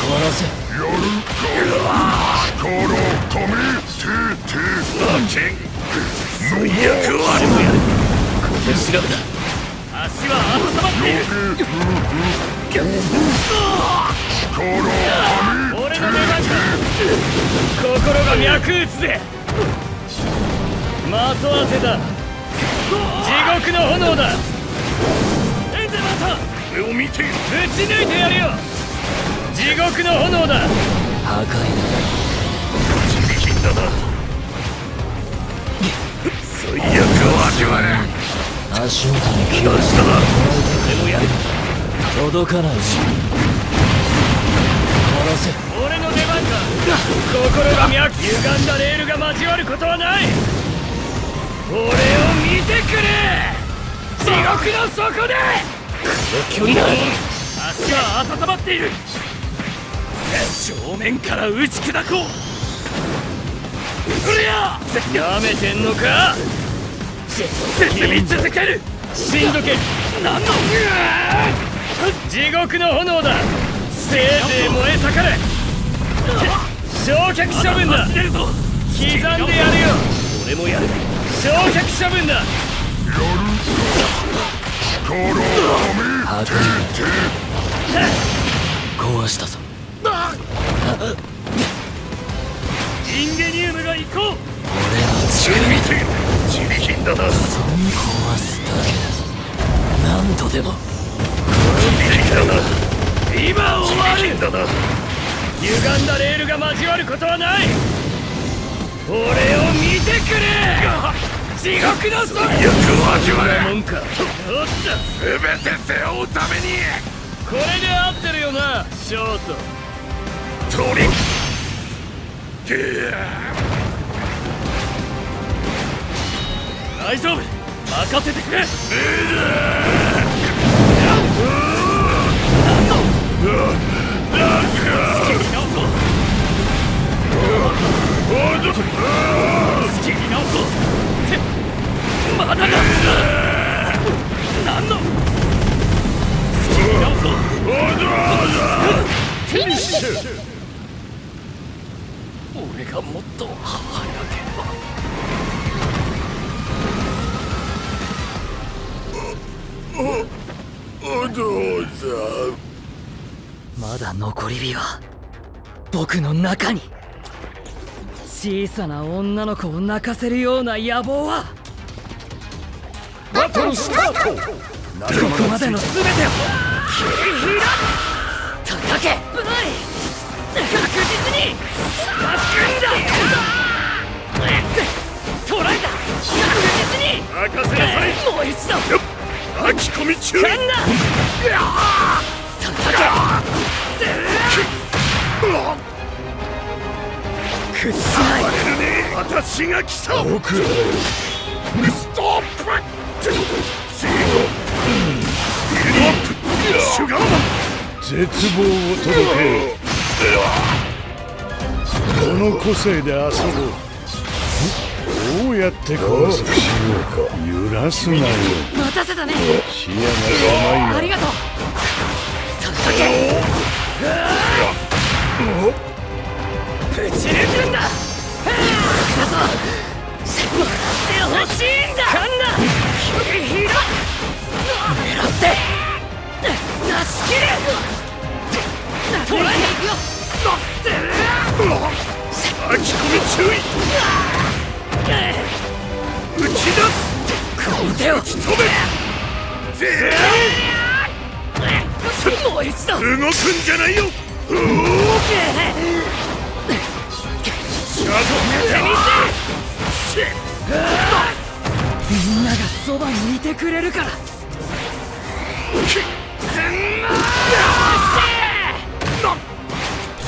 殺せ。やるか。力ためて最悪は小手調べだ。足は温まっている。俺の出番か。心が脈打つぜ。的当てだ。地獄の炎だ。エンデマタ、俺を見て、ぶち抜いてやるよ。地獄の炎だ。破壊地味品だな。最悪を味わえ。だ。足元に気どうしただ。俺もやる。届かないし。殺せ。俺の出番か。心が脈、歪んだレールが交わることはない。俺を見てくれ。地獄の底で。距離だ。足は温まっている。正面から打ち砕こう。そりゃやめてんのか。進み続ける。しんどけ。何の地獄の炎だ。せいぜい燃え盛れ。焼却処分だ。刻んでやるよ。俺もやる。焼却処分だ。破壊壊したぞ。インゲニウムが行こう。俺の力見て、地味品だな。壊すだけだ。何度でも今終わる。だな。歪んだレールが交わることはない。俺を見てくれ。地獄の底。最悪を味わえ。もんか。おっと、全て背負うために。これで合ってるよな、ショート。トリッ大丈夫、任せてくれ。好きに直そう。まだだ。何の好きに直そう。フィニッシュ。俺がもっと早ければ。お父さん。まだ残り火は僕の中に。小さな女の子を泣かせるような野望はバトルスタート。ここまでの全てを切り開叩け。確実に捕らえた。確実に任せなさい。もう一度巻き込み注意。叩け。屈しない。私が来た。僕だよ。ストップ。シュガーマン。絶望を届け。この個性で遊ぼう。どうやって殺すか揺らすなよ。待たせたね。視野が狭いな。ありがとう。叩け。ぶち抜くんだ。だぞ。待ってほしいんだ。かんな。切り開く。狙って出し切れ。捕らえていくよ。巻き込み注意。打ち出す。この手を止め。もう一度動くんじゃないよ。みんながそばにいてくれるから。エ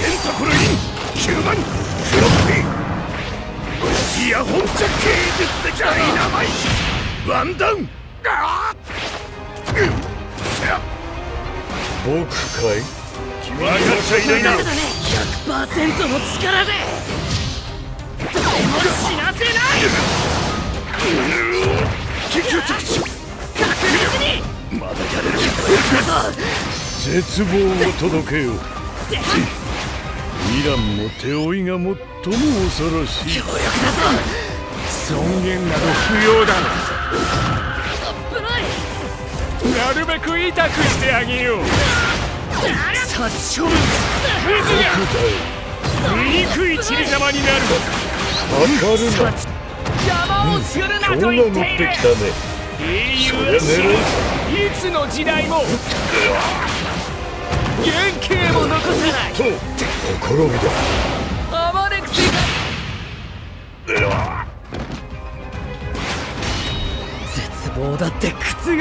ンタコルイン9番フロッピーイヤホン着芸術的ダイナマイトワンダウン。僕かい。君はやっちゃいないな。100% の力で誰も死なせない。緊急着地。確実にまだやれる。絶望を届けよ。イランも手負いが最も恐ろしい。強力だぞ。尊厳など不要だ。危ない。なるべく痛くしてあげよう。殺処分クズが醜い散り様になる当たるな邪魔をするな今日とが乗って言っているきたね英雄そりゃ狙いいつの時代も原型も残さないとほころびだ暴れくせ絶望だって覆せ心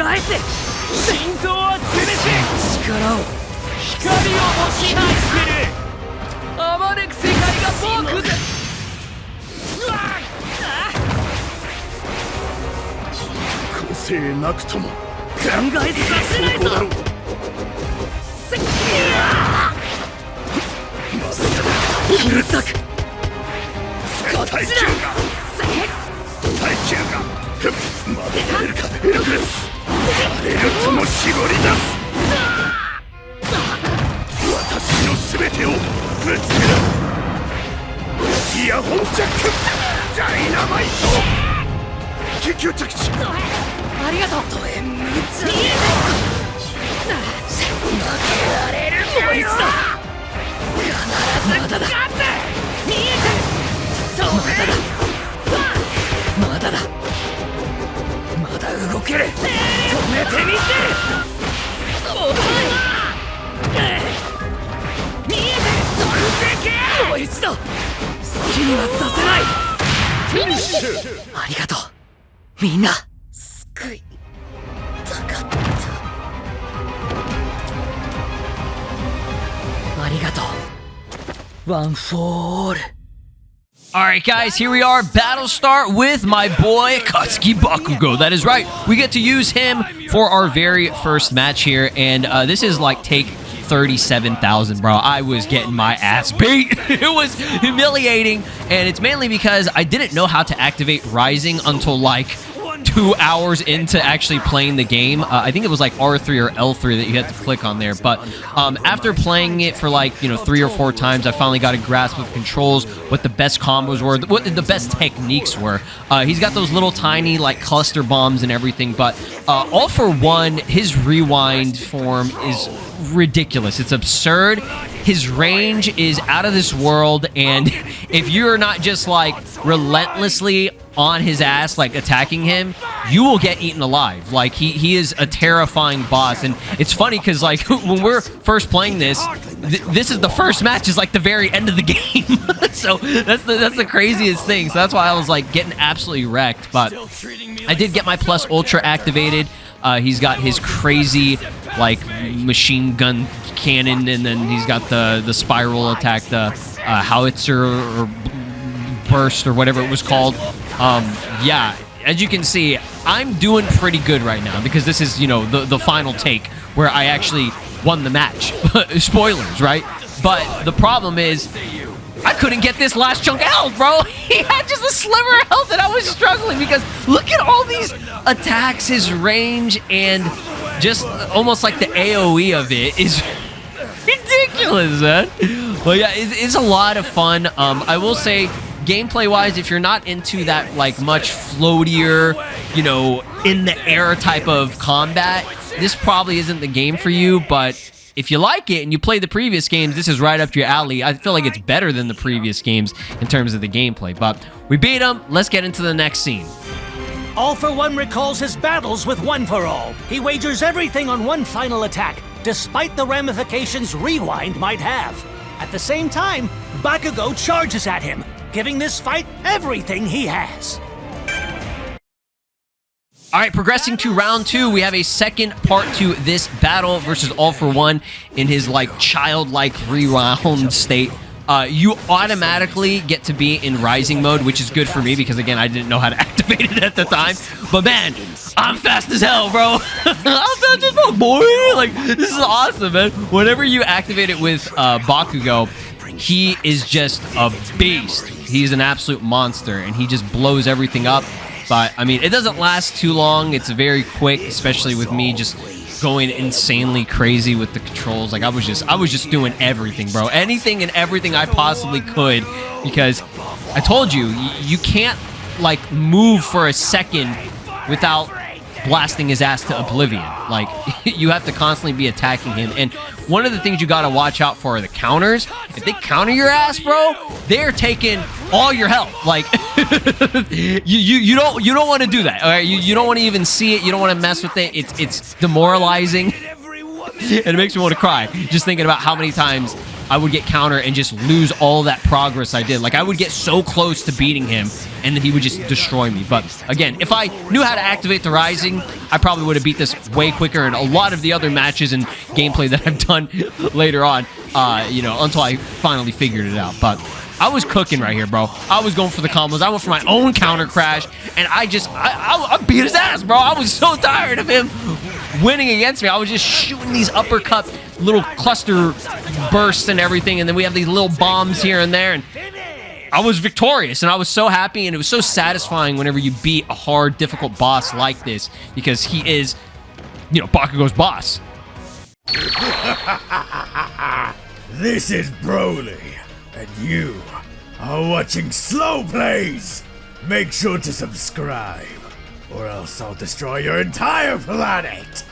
臓は潰せ力を光をも支配する暴れく世界が僕で個性なくとも考えさせないぞだろううるさくこっちだ耐久がまだやれるかエラクレスやれるとも絞り出す私の全てをぶつけろイヤホンジャックダイナマイト緊急着地ありがとうド M 見え負けられるこいつだ必ずまだだ見えてるまだだまだ動ける止めてみせる見えてるこいつだ好きにはさせないフィニッシュありがとうみんな救いたかったありがとうワンフォーオールAlright guys, here we are, battle start with my boy Katsuki Bakugo. That is right, we get to use him for our very first match here, and this is like take 37,000, bro. I was getting my ass beat. It was humiliating, and it's mainly because I didn't know how to activate Rising until like 2 hours into actually playing the game. I think it was like R3 or L3 that you had to click on there, but after playing it for like, 3 or 4 times, I finally got a grasp of controls, what the best combos were, what the best techniques were. He's got those little tiny like cluster bombs and everything, but all for one, his rewind form is ridiculous. It's absurd. His range is out of this world, and if you're not just like relentlessly on his ass, like attacking him, you will get eaten alive. Like he is a terrifying boss, and it's funny because like when we're first playing this, this is the first match is like the very end of the game. So that's the craziest thing. So that's why I was like getting absolutely wrecked. But I did get my plus ultra activated. He's got his crazy like machine gun cannon, and then he's got the spiral attack, the howitzer or burst or whatever it was called. Yeah, as you can see, I'm doing pretty good right now because this is, the final take where I actually won the match. Spoilers, right? But the problem is I couldn't get this last chunk of health, bro. He had just a sliver of health, and I was struggling because look at all these attacks, his range, and just almost like the AoE of it is ridiculous, man. But yeah, it's a lot of fun. I will say, gameplay-wise, if you're not into that like much floatier, in the air type of combat, this probably isn't the game for you. But if you like it and you play the previous games, this is right up your alley. I feel like it's better than the previous games in terms of the gameplay. But we beat him. Let's get into the next scene. All for One recalls his battles with One for All. He wagers everything on one final attack, despite the ramifications Rewind might have. At the same time, Bakugo charges at him, giving this fight everything he has. All right, progressing to round 2, we have a second part to this battle versus All for One in his like childlike rewound state. You automatically get to be in Rising mode, which is good for me because again, I didn't know how to activate it at the time. But man, I'm fast as hell, bro. I'm fast as fuck, boy. Like, this is awesome, man. Whenever you activate it with Bakugo, he is just a beast. He's an absolute monster, and he just blows everything up. But, I mean, it doesn't last too long. It's very quick, especially with me just going insanely crazy with the controls. Like, I was just doing everything, bro. Anything and everything I possibly could, because I told you, you can't, like, move for a second without blasting his ass to oblivion. Like, you have to constantly be attacking him. And one of the things you gotta watch out for are the counters. If they counter your ass, bro, they're taking all your health. Like, you don't want to do that. All right, you don't want to even see it. You don't want to mess with it. It's demoralizing, and it makes me want to cry just thinking about how many times I would get counter and just lose all that progress I did. Like, I would get so close to beating him, and then he would just destroy me. But again, if I knew how to activate the Rising, I probably would have beat this way quicker. And a lot of the other matches and gameplay that I've done later on, you know, until I finally figured it out. But I was cooking right here, bro. I was going for the combos. I went for my own counter crash, and I beat his ass, bro. I was so tired of him winning against me. I was just shooting these uppercut little cluster bursts and everything, and then we have these little bombs here and there, and I was victorious, and I was so happy, and it was so satisfying whenever you beat a hard, difficult boss like this, because he is, you know, Bakugo's boss. This is Broly, and you are watching SLOplays. Make sure to subscribe, or else I'll destroy your entire planet.